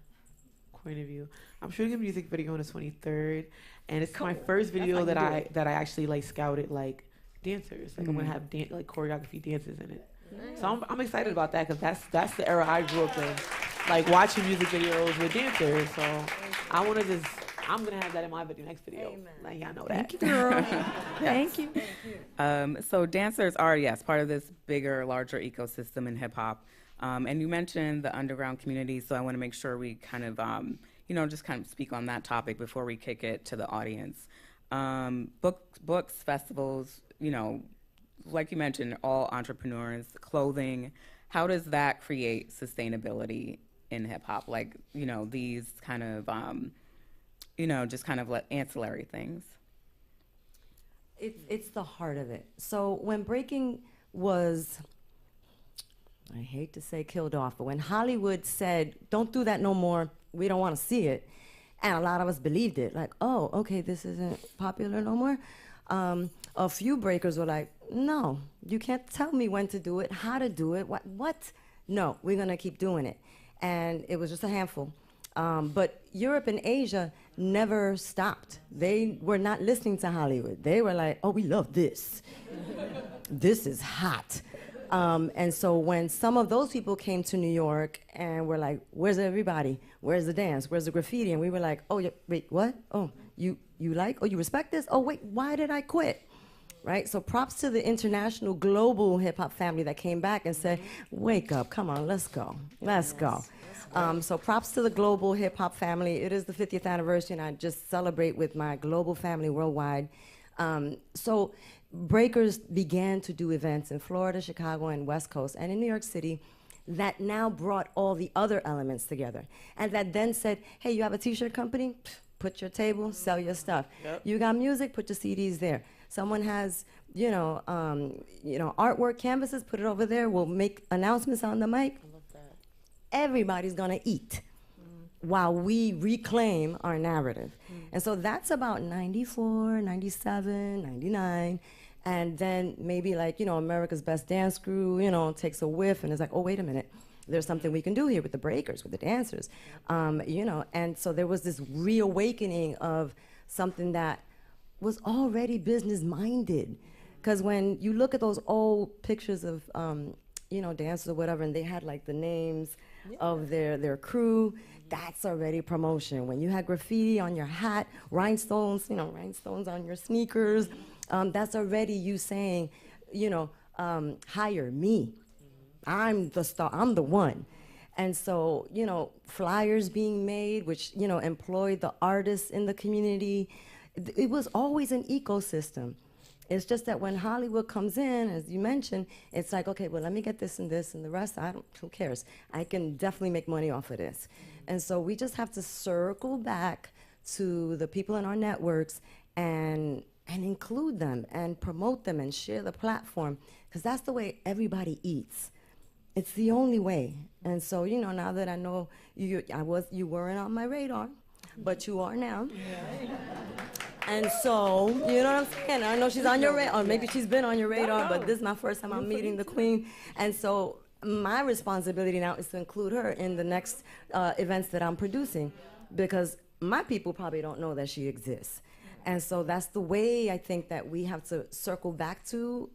point of view, I'm shooting a music video on the 23rd, and it's my first video that I actually like scouted like dancers. Like I'm gonna have like choreography dances in it. So I'm excited about that, because that's the era I grew up in, like watching music videos with dancers. So I'm gonna have that in my next video. Amen. Like, y'all know that. Thank you, girl. Thank you. So dancers are, yes, part of this bigger, larger ecosystem in hip hop. And you mentioned the underground community, so I want to make sure we kind of, you know, just kind of speak on that topic before we kick it to the audience. Books, festivals, you know, like you mentioned, all entrepreneurs, clothing. How does that create sustainability in hip hop? Like, you know, these kind of, you know, just kind of like ancillary things. It's the heart of it. So when breaking was, I hate to say killed off, but when Hollywood said, don't do that no more, we don't want to see it, and a lot of us believed it, like, oh, okay, this isn't popular no more. A few breakers were like, no, you can't tell me when to do it, how to do it, what? No, we're going to keep doing it. And it was just a handful. But Europe and Asia never stopped. They were not listening to Hollywood. They were like, oh, we love this. This is hot. And so when some of those people came to New York and were like, where's everybody? Where's the dance? Where's the graffiti? And we were like, oh, yeah, wait, what? Oh, you like? Oh, you respect this? Oh, wait, why did I quit? Right? So props to the international global hip hop family that came back and said, wake up, come on, let's go. Let's go. So props to the global hip hop family. It is the 50th anniversary, and I just celebrate with my global family worldwide. So breakers began to do events in Florida, Chicago, and West Coast, and in New York City that now brought all the other elements together. And that then said, hey, you have a t-shirt company? Put your table, sell your stuff. Yep. You got music? Put your CDs there. Someone has, artwork, canvases, put it over there. We'll make announcements on the mic. I love that. Everybody's gonna eat while we reclaim our narrative. And so that's about 94, 97, 99. And then maybe like, America's Best Dance Crew, takes a whiff and is like, oh, wait a minute. There's something we can do here with the breakers, with the dancers. And so there was this reawakening of something that was already business-minded. Because when you look at those old pictures of, dancers or whatever, and they had like the names of their crew, that's already promotion. When you had graffiti on your hat, rhinestones on your sneakers, that's already you saying, hire me. I'm the star, I'm the one. And so, flyers being made, which, employed the artists in the community. It was always an ecosystem. It's just that when Hollywood comes in, as you mentioned, it's like, okay, well, let me get this and the rest, who cares? I can definitely make money off of this. And so we just have to circle back to the people in our networks and include them and promote them and share the platform, because that's the way everybody eats. It's the only way. And so, now that I know you weren't on my radar, but you are now. And so, you know what I'm saying? I know she's on your radar, or maybe she's been on your radar, but this is my first time I'm meeting the queen. And so my responsibility now is to include her in the next events that I'm producing, because my people probably don't know that she exists. And so that's the way I think that we have to circle back to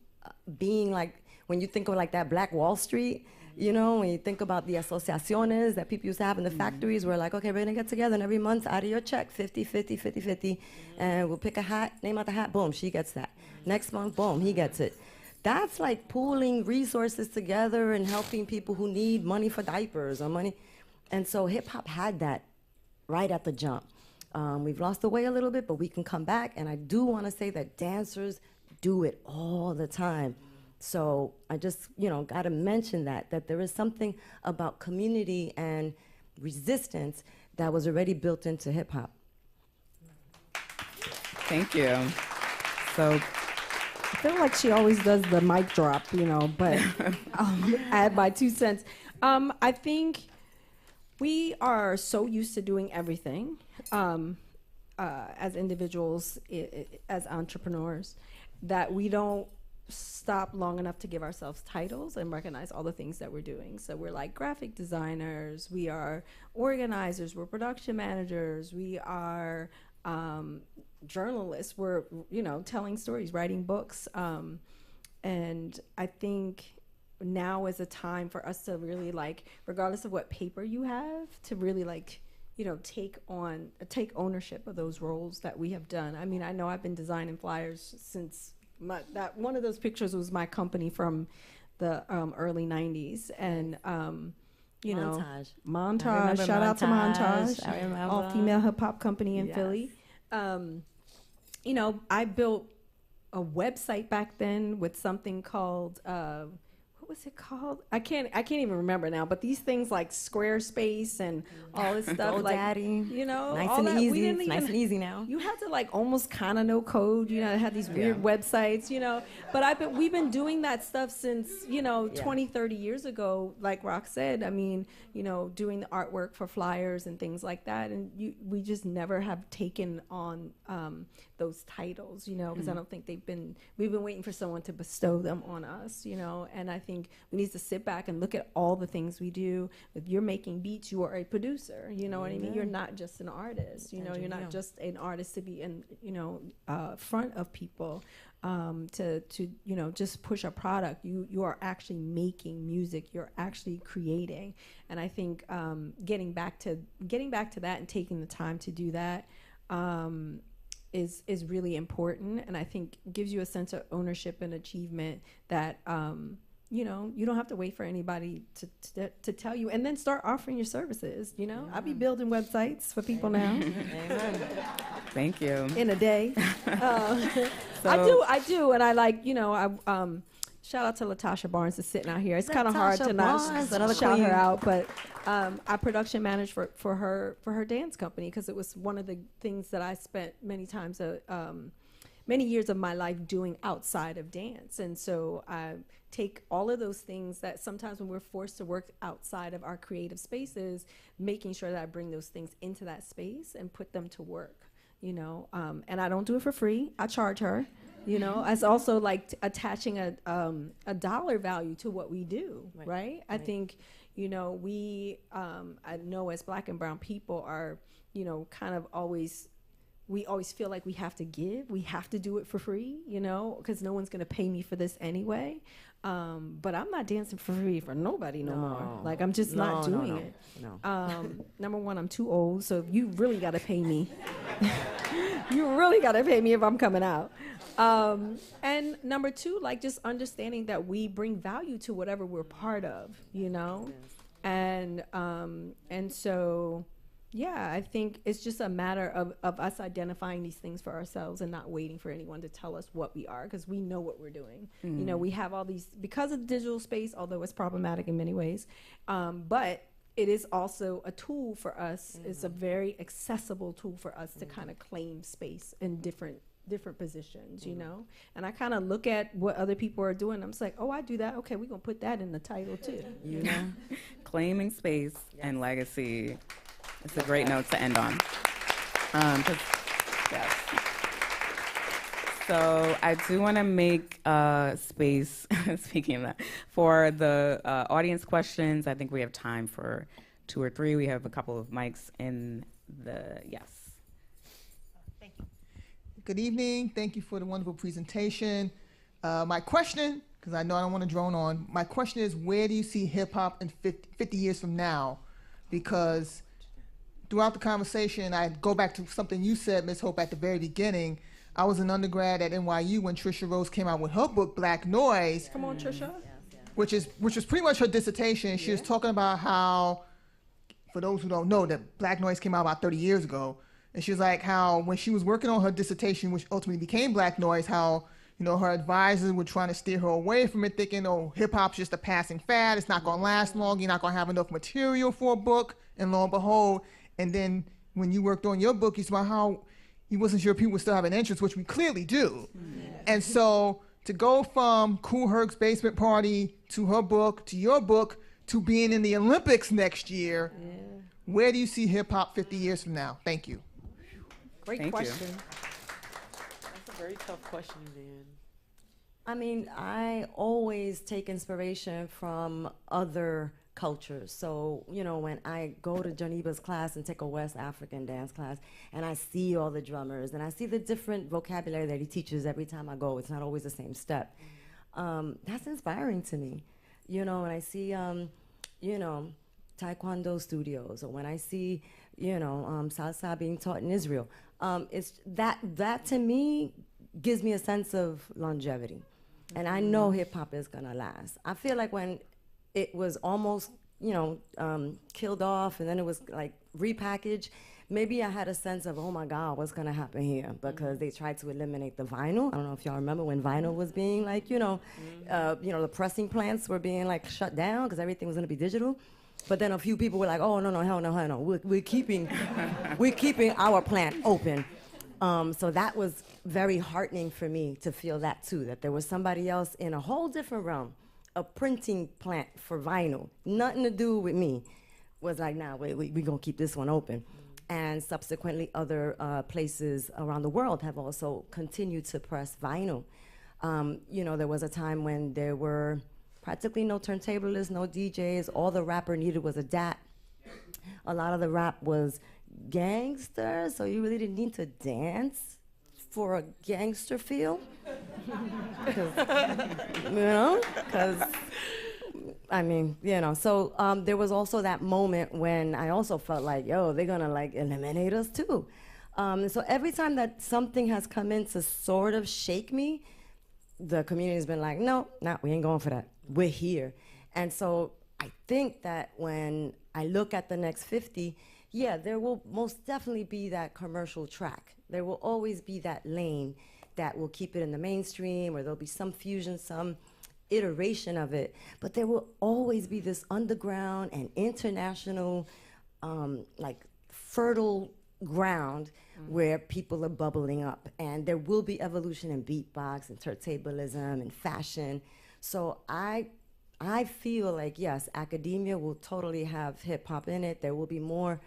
being like, when you think of like that Black Wall Street, you know, when you think about the asociaciones that people used to have in the factories, we're like, okay, we're gonna get together and every month out of your check, 50, 50, 50, 50, and we'll pick a hat, name out the hat, boom, she gets that. Next month, boom, he gets it. That's like pooling resources together and helping people who need money for diapers or money. And so hip hop had that right at the jump. We've lost the way a little bit, but we can come back. And I do want to say that dancers do it all the time. So I just, got to mention that there is something about community and resistance that was already built into hip hop. Thank you. So I feel like she always does the mic drop, but I'll add my 2 cents. I think we are so used to doing everything as individuals, as entrepreneurs, that we don't stop long enough to give ourselves titles and recognize all the things that we're doing. So we're like graphic designers, we are organizers, we're production managers, we are journalists, we're telling stories, writing books, and I think now is a time for us to really, like, regardless of what paper you have, to really take ownership of those roles that we have done. I mean, I know I've been designing flyers since that one of those pictures was my company from the early 90s, and Montage. Shout out to Montage, all female hip hop company in Philly. I built a website back then with something called what was it called? I can't even remember now. But these things like Squarespace and all this stuff, like Daddy. Nice and that, easy. It's nice and easy now. You had to like almost kind of know code. It had these weird websites. But we've been doing that stuff since 20, 30 years ago. Like Rock said, I mean, doing the artwork for flyers and things like that. And we just never have taken on those titles, because I don't think we've been waiting for someone to bestow them on us, and I think we need to sit back and look at all the things we do. If you're making beats, you are a producer, what I mean? You're not just an artist, you're not just an artist to be in, front of people, to just push a product. You are actually making music, you're actually creating. And I think getting back to that and taking the time to do that, is really important, and I think gives you a sense of ownership and achievement that you don't have to wait for anybody to tell you, and then start offering your services. I'll be building websites for people now. Thank you. In a day. I do, and I like shout out to Latasha Barnes that's sitting out here. It's kind of hard to not shout her out, but I production managed for her dance company, because it was one of the things that I spent many years of my life doing outside of dance. And so I take all of those things that sometimes when we're forced to work outside of our creative spaces, making sure that I bring those things into that space and put them to work, and I don't do it for free. I charge her. As also like attaching a dollar value to what we do, right? I think, we, I know as Black and brown people are, kind of we always feel like we have to give, we have to do it for free, because no one's gonna pay me for this anyway. But I'm not dancing for free for nobody no more. Like, I'm just not doing it. No. Number one, I'm too old, so you really gotta pay me. You really gotta pay me if I'm coming out. And number two, like, just understanding that we bring value to whatever we're part of, and so, yeah, I think it's just a matter of us identifying these things for ourselves and not waiting for anyone to tell us what we are, because we know what we're doing. We have all these, because of the digital space, although it's problematic in many ways, but it is also a tool for us. It's a very accessible tool for us to kind of claim space in different positions, and I kind of look at what other people are doing. I'm just like, oh, I do that. Okay, we're gonna put that in the title too. Claiming space and legacy. It's a great note to end on. So I do want to make space, speaking of that, for the audience questions. I think we have time for 2 or 3. We have a couple of mics in the, yes. Thank you. Good evening. Thank you for the wonderful presentation. My question, because I know I don't want to drone on, my question is, where do you see hip-hop in 50 years from now? Because throughout the conversation, I go back to something you said, Ms. Hope, at the very beginning. I was an undergrad at NYU when Trisha Rose came out with her book, Black Noise. Come on, Trisha. Which was pretty much her dissertation. She was talking about how, for those who don't know, that Black Noise came out about 30 years ago. And she was like how when she was working on her dissertation, which ultimately became Black Noise, how her advisors were trying to steer her away from it, thinking, oh, hip-hop's just a passing fad. It's not going to last long. You're not going to have enough material for a book. And lo and behold, and then when you worked on your book, you saw how you wasn't sure people would still have an interest, which we clearly do. And so to go from Kool Herc's Basement Party to her book to your book to being in the Olympics next year, where do you see hip-hop 50 years from now? Thank you. Great question. That's a very tough question, man. I mean, I always take inspiration from other cultures. So, when I go to Janiba's class and take a West African dance class, and I see all the drummers, and I see the different vocabulary that he teaches every time I go, it's not always the same step. That's inspiring to me. And I see, Taekwondo studios, or when I see, salsa being taught in Israel. It's that to me gives me a sense of longevity. And I know hip hop is gonna last. I feel like when it was almost, killed off and then it was like repackaged, maybe I had a sense of, oh my God, what's gonna happen here? Because they tried to eliminate the vinyl. I don't know if y'all remember when vinyl was being like, the pressing plants were being like shut down because everything was gonna be digital. But then a few people were like, oh, no, hell no. We're keeping our plant open. So that was very heartening for me to feel that too, that there was somebody else in a whole different realm, a printing plant for vinyl, nothing to do with me, was like, nah, we're gonna keep this one open. And subsequently other places around the world have also continued to press vinyl. There was a time when there were practically no turntablists, no DJs. All the rapper needed was a DAT. A lot of the rap was gangster, so you really didn't need to dance for a gangster feel. Because, so there was also that moment when I also felt like, they're gonna like eliminate us too. So every time that something has come in to sort of shake me, the community's been like, no, we ain't going for that. We're here. And so I think that when I look at the next 50, there will most definitely be that commercial track. There will always be that lane that will keep it in the mainstream, or there'll be some fusion, some iteration of it. But there will always be this underground and international, fertile ground where people are bubbling up. And there will be evolution in beatbox and turntablism and fashion. So I feel like, yes, academia will totally have hip-hop in it. There will be more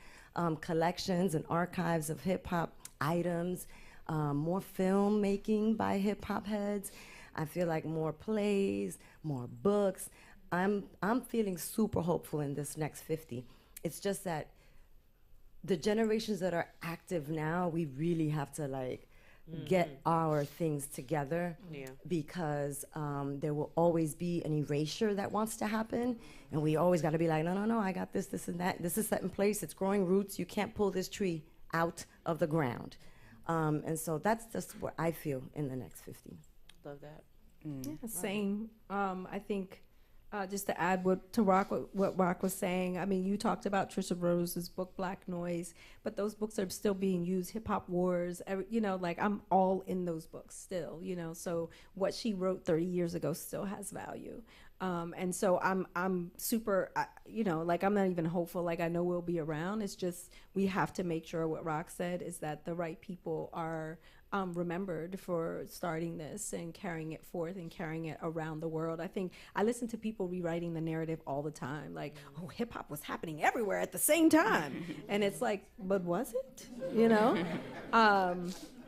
collections and archives of hip-hop items, more film making by hip-hop heads. I feel like more plays, more books. I'm feeling super hopeful in this next 50. It's just that the generations that are active now, we really have to get our things together, because there will always be an erasure that wants to happen, and we always got to be like, no, I got this and that. This is set in place. It's growing roots. You can't pull this tree out of the ground. And so that's just what I feel in the next 50. Love that. Yeah, same. I think just to add what Rock was saying, I mean, you talked about Trisha Rose's book, Black Noise, but those books are still being used. Hip Hop Wars, I'm all in those books still, so what she wrote 30 years ago still has value. And so I'm super, I'm not even hopeful, I know we'll be around. It's just, we have to make sure what Rock said is that the right people are remembered for starting this and carrying it forth and carrying it around the world. I think I listen to people rewriting the narrative all the time, like, oh, hip hop was happening everywhere at the same time. And it's like, but was it?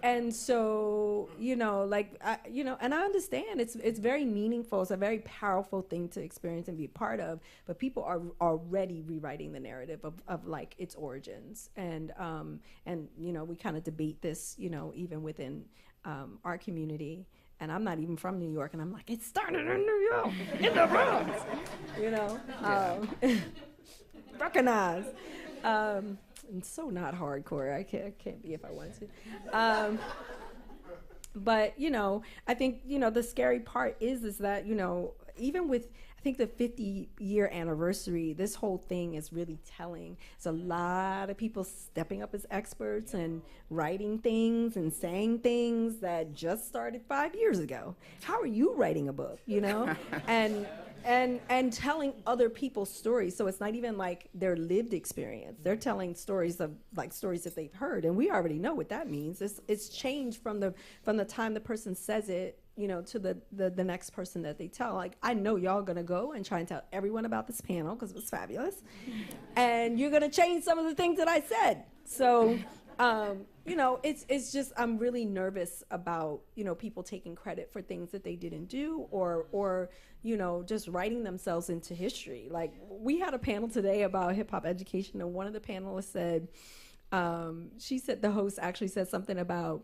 And so, you know, like, you know, and I understand it's very meaningful. It's a very powerful thing to experience and be a part of. But people are already rewriting the narrative of like its origins. And you know, we kind of debate this, you know, even within our community. And I'm not even from New York, and I'm like, it started in New York, in the Bronx, you know. Recognize. It's so not hardcore. I can't be if I wanted to. But, you know, I think, you know, the scary part is that, you know, even with, I think the 50-year anniversary, this whole thing is really telling. It's a lot of people stepping up as experts and writing things and saying things that just started 5 years ago. How are you writing a book, you know? And telling other people's stories. So it's not even like their lived experience. They're telling stories of like stories that they've heard, and we already know what that means. It's changed from the time the person says it, you know, to the next person that they tell. Like, I know y'all gonna go and try and tell everyone about this panel because it was fabulous, and you're gonna change some of the things that I said. So. You know, it's just, I'm really nervous about, you know, people taking credit for things that they didn't do or, you know, just writing themselves into history. Like, we had a panel today about hip hop education, and one of the panelists said, she said, the host actually said something about,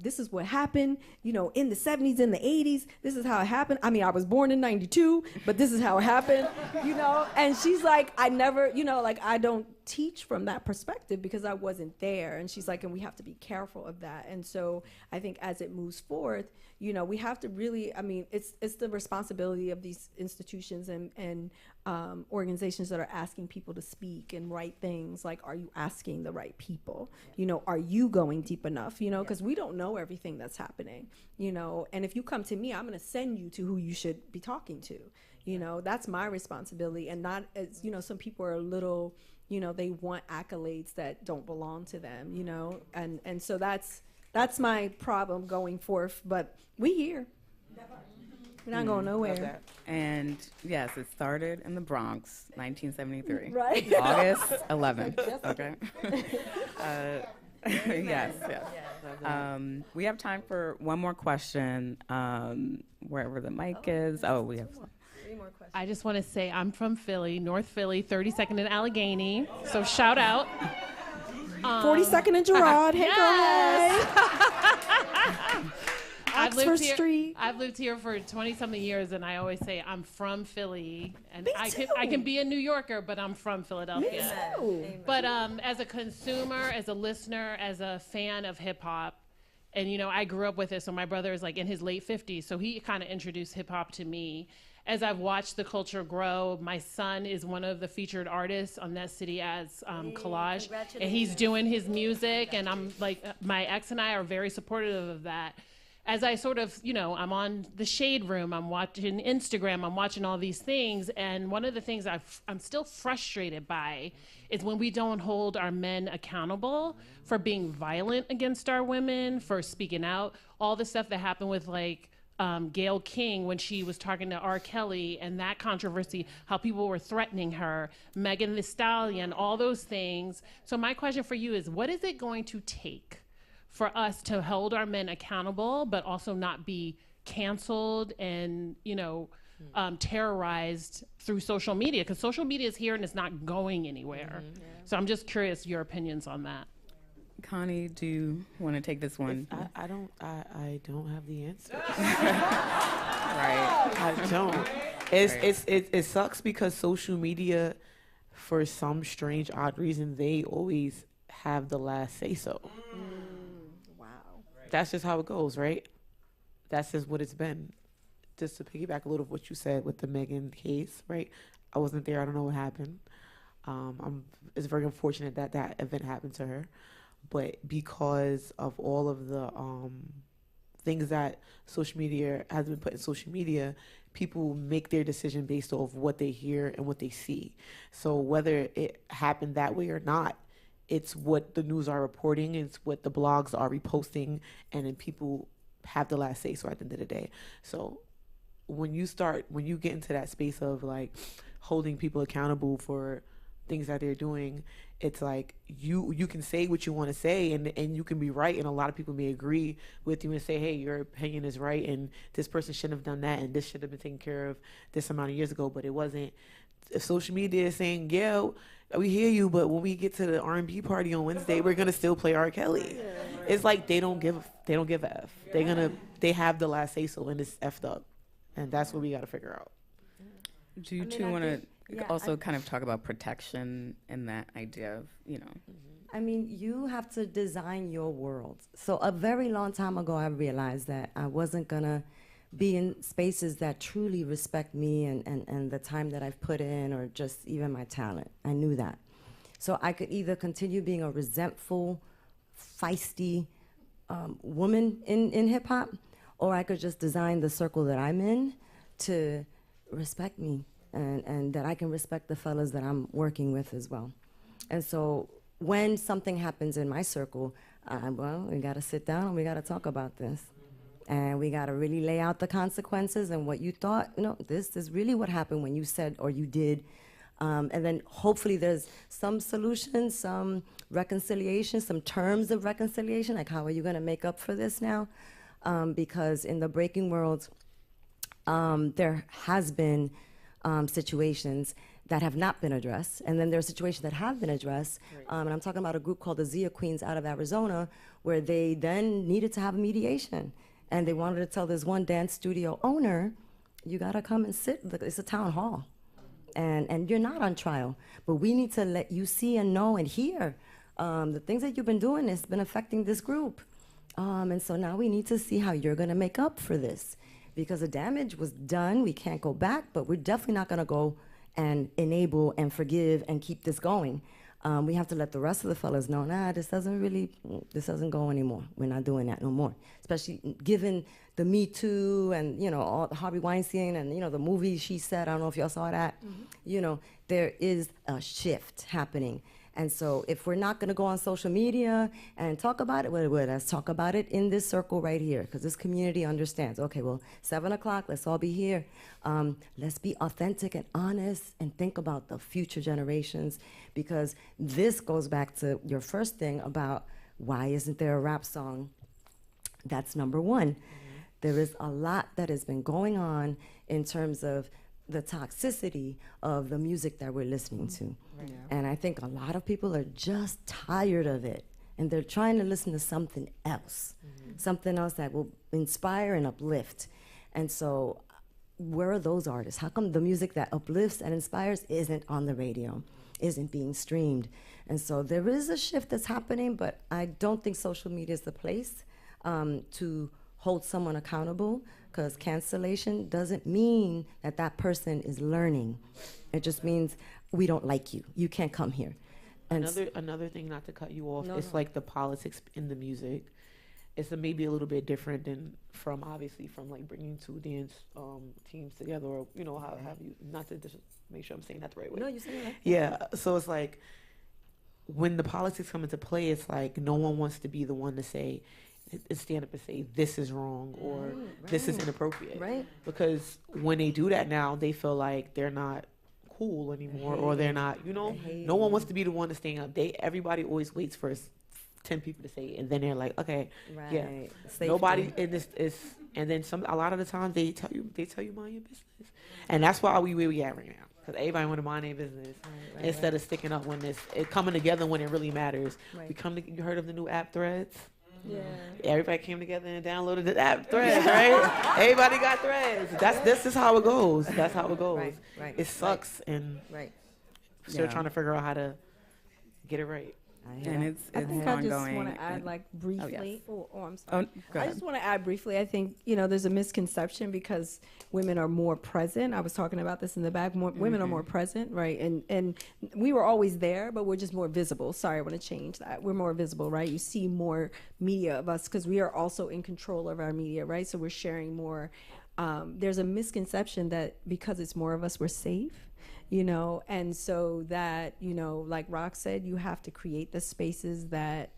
this is what happened, you know, in the 70s and the 80s. This is how it happened. I mean, I was born in 92, but this is how it happened, you know? And she's like, I never, you know, like, I don't teach from that perspective because I wasn't there. And she's like, and we have to be careful of that. And so I think as it moves forth, you know, we have to really, I mean, it's the responsibility of these institutions and organizations that are asking people to speak and write things like, are you asking the right people? You know, are you going deep enough? You know, because we don't know everything that's happening, you know, and if you come to me, I'm going to send you to who you should be talking to. You know, that's my responsibility, and not as, you know, some people are a little, you know, they want accolades that don't belong to them, you know, and so that's my problem going forth, but we here. We're not going nowhere. And yes, it started in the Bronx, 1973. Right. August 11th. Okay. Yes. We have time for one more question, wherever the mic is. Oh, we have one. I just want to say I'm from Philly, North Philly, 32nd and Allegheny. So shout out. 42nd and Girard. Hey, yes. girl. Oxford Street. I've lived here for 20-something years, and I always say I'm from Philly. And Me I too. can be a New Yorker, but I'm from Philadelphia. Me too. But as a consumer, as a listener, as a fan of hip hop, and you know, I grew up with it. So my brother is like in his late 50s, so he kind of introduced hip hop to me. As I've watched the culture grow, my son is one of the featured artists on Net City as Collage, and he's doing his music, and I'm like, my ex and I are very supportive of that. As I sort of, you know, I'm on the Shade Room, I'm watching Instagram, I'm watching all these things, and one of the things I'm still frustrated by is when we don't hold our men accountable for being violent against our women, for speaking out, all the stuff that happened with like Gayle King when she was talking to R. Kelly and that controversy, how people were threatening her, Megan Thee Stallion, all those things. So my question for you is, what is it going to take for us to hold our men accountable, but also not be canceled and, you know, terrorized through social media? Because social media is here and it's not going anywhere. Mm-hmm. Yeah. So I'm just curious your opinions on that. Connie, do you want to take this one? I don't have the answer. Right. I don't. It sucks because social media, for some strange, odd reason, they always have the last say so. Wow. That's just how it goes, right? That's just what it's been. Just to piggyback a little of what you said with the Megan case, right? I wasn't there. I don't know what happened. It's very unfortunate that that event happened to her. But because of all of the things that social media has been put in social media, people make their decision based off what they hear and what they see. So whether it happened that way or not, it's what the news are reporting, it's what the blogs are reposting, and then people have the last say so at the end of the day. So when you get into that space of like holding people accountable for things that they're doing, it's like you can say what you want to say, and you can be right, and a lot of people may agree with you and say, hey, your opinion is right, and this person shouldn't have done that, and this should have been taken care of this amount of years ago, but it wasn't. If social media is saying, yeah, we hear you, but when we get to the R&B party on Wednesday, we're gonna still play R. Kelly. It's like they don't give a F. They have the last say so, and it's effed up, and that's what we got to figure out. Do you two want to also kind of talk about protection and that idea of, I mean, you have to design your world. So a very long time ago, I realized that I wasn't going to be in spaces that truly respect me and the time that I've put in, or just even my talent. I knew that. So I could either continue being a resentful, feisty woman in hip-hop, or I could just design the circle that I'm in to respect me, and that I can respect the fellas that I'm working with as well. And so when something happens in my circle, we got to sit down and we got to talk about this. And we got to really lay out the consequences and what you thought, this is really what happened when you said or you did. And then hopefully there's some solution, some reconciliation, some terms of reconciliation, like how are you going to make up for this now? Because in the breaking world, there has been situations that have not been addressed, and then there are situations that have been addressed. And I'm talking about a group called the Zia Queens out of Arizona, where they then needed to have mediation, and they wanted to tell this one dance studio owner, you gotta come and sit, it's a town hall, and you're not on trial, but we need to let you see and know and hear the things that you've been doing has been affecting this group. And so now we need to see how you're gonna make up for this. Because the damage was done, we can't go back, but we're definitely not gonna go and enable and forgive and keep this going. We have to let the rest of the fellas know, this doesn't go anymore. We're not doing that no more. Especially given the Me Too and, all the Harvey Weinstein and, the movie She Said, I don't know if y'all saw that. Mm-hmm. There is a shift happening. And so if we're not going to go on social media and talk about it, let's talk about it in this circle right here, because this community understands. Okay, 7 o'clock, let's all be here. Let's be authentic and honest and think about the future generations, because this goes back to your first thing about why isn't there a rap song? That's number one. Mm-hmm. There is a lot that has been going on in terms of the toxicity of the music that we're listening to. Right. Yeah. And I think a lot of people are just tired of it, and they're trying to listen to something else, something else that will inspire and uplift. And so where are those artists? How come the music that uplifts and inspires isn't on the radio, isn't being streamed? And so there is a shift that's happening, but I don't think social media is the place to hold someone accountable, because cancellation doesn't mean that person is learning. It just means we don't like you. You can't come here. And another thing, not to cut you off, it's like the politics in the music. It's maybe a little bit different than from like bringing two dance teams together, or how have you, not to just make sure I'm saying that the right way. No, you're saying that. Yeah, so it's like when the politics come into play, it's like no one wants to be the one to say, stand up and say this is wrong or this is inappropriate. Right. Because when they do that now, they feel like they're not cool anymore, or they're not, no one wants to be the one to stand up. Everybody always waits for 10 people to say it, and then they're like, okay, yeah, safety. Nobody in this is, and then a lot of the times they tell you mind your business, and that's why where we at right now. Because everybody want to mind their business instead of sticking up when it coming together when it really matters. Right. You heard of the new app Threads? Yeah. Everybody came together and downloaded the app Threads, right? Everybody got Threads. This is how it goes. That's how it goes. Right. It sucks, and still trying to figure out how to get it right. And it's I think ongoing. I just want to add briefly. I'm sorry. Go ahead. I just want to add briefly. I think there's a misconception because women are more present. I was talking about this in the back. Women are more present, right? And we were always there, but we're just more visible. Sorry, I want to change that. We're more visible, right? You see more media of us because we are also in control of our media, right? So we're sharing more. There's a misconception that because it's more of us, we're safe. And so that, like Rock said, you have to create the spaces that,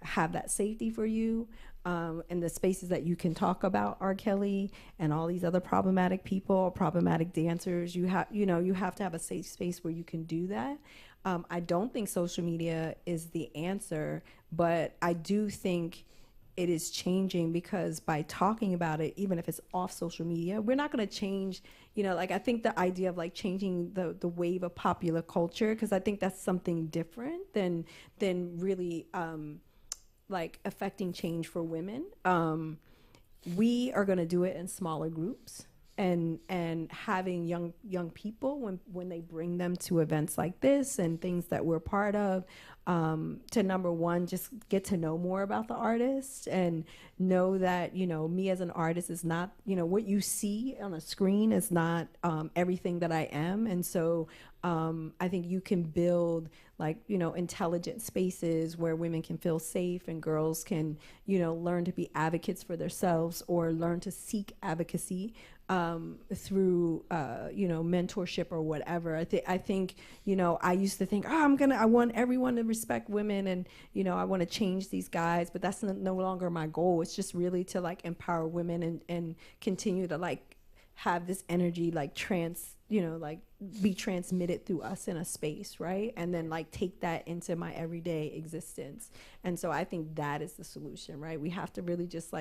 have that safety for you, and the spaces that you can talk about R. Kelly and all these other problematic people, problematic dancers. You have to have a safe space where you can do that. I don't think social media is the answer, but I do think it is changing, because by talking about it, even if it's off social media, we're not going to change, I think the idea of like changing the wave of popular culture, because I think that's something different than really like affecting change for women. We are going to do it in smaller groups, and having young people when they bring them to events like this and things that we're part of, to number one, just get to know more about the artist and know that, me as an artist is not, what you see on a screen is not everything that I am. And so I think you can build intelligent spaces where women can feel safe and girls can, learn to be advocates for themselves or learn to seek advocacy through mentorship or whatever. I think I used to think, I want everyone to respect women, and I want to change these guys, but that's no longer my goal. It's just really to empower women and continue to have this energy be transmitted through us in a space, right? And then take that into my everyday existence. And so I think that is the solution, right? We have to really just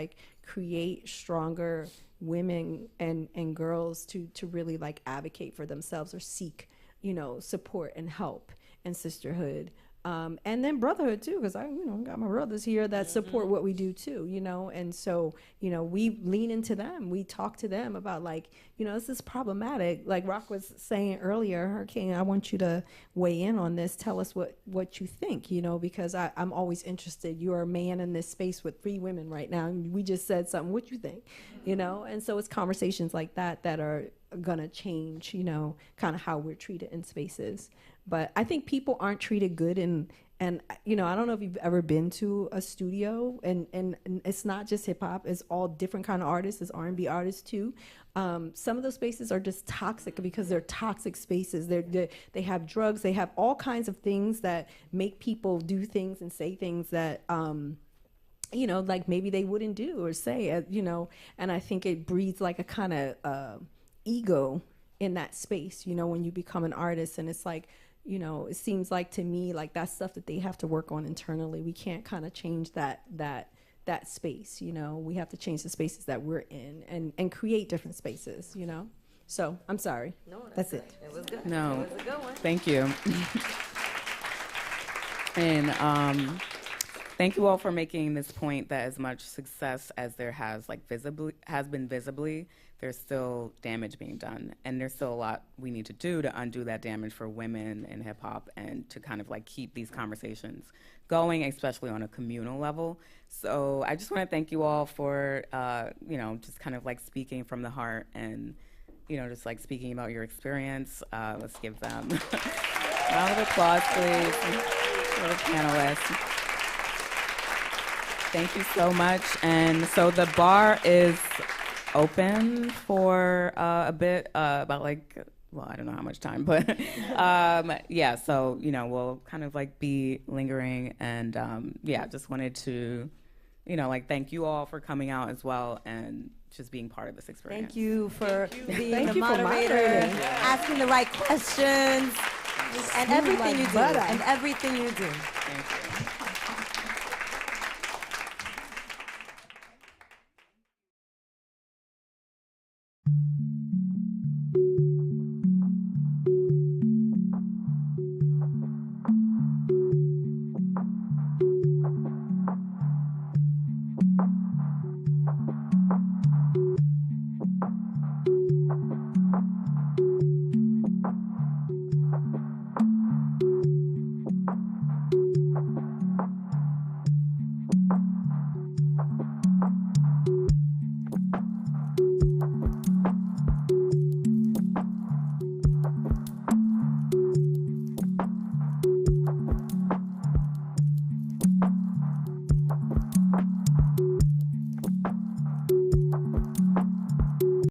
create stronger women and girls to really advocate for themselves or seek, support and help and sisterhood. And then brotherhood too, because I got my brothers here that support what we do too, and so we lean into them, we talk to them about this is problematic. Like Rock was saying earlier, Hurricane, I want you to weigh in on this. Tell us what you think, because I'm always interested. You're a man in this space with 3 women right now, and we just said something. What you think, and so it's conversations like that are gonna change, kind of how we're treated in spaces. But I think people aren't treated good, and I don't know if you've ever been to a studio, and it's not just hip hop, it's all different kind of artists, it's R&B artists too. Some of those spaces are just toxic because they're toxic spaces. They have drugs, they have all kinds of things that make people do things and say things that maybe they wouldn't do or say, and I think it breeds a kind of ego in that space, when you become an artist, and it's it seems to me that's stuff that they have to work on internally. We can't kind of change that space, we have to change the spaces that we're in and create different spaces, So I'm sorry. No, that's it. It was good. No, It was a good one. thank you. And thank you all for making this point that as much success as there has been visibly, there's still damage being done, and there's still a lot we need to do to undo that damage for women in hip hop, and to kind of keep these conversations going, especially on a communal level. So I just want to thank you all for just kind of speaking from the heart, and just speaking about your experience. Let's give them a round of applause, please, for the panelists. Thank you so much. And so the bar is open for a bit, about I don't know how much time, but yeah, so we'll kind of be lingering, and just wanted to thank you all for coming out as well, and just being part of this experience. Thank you for being Thank the you for moderator, moderating. asking the right questions, and everything you do. butter. And everything you do. Thank you.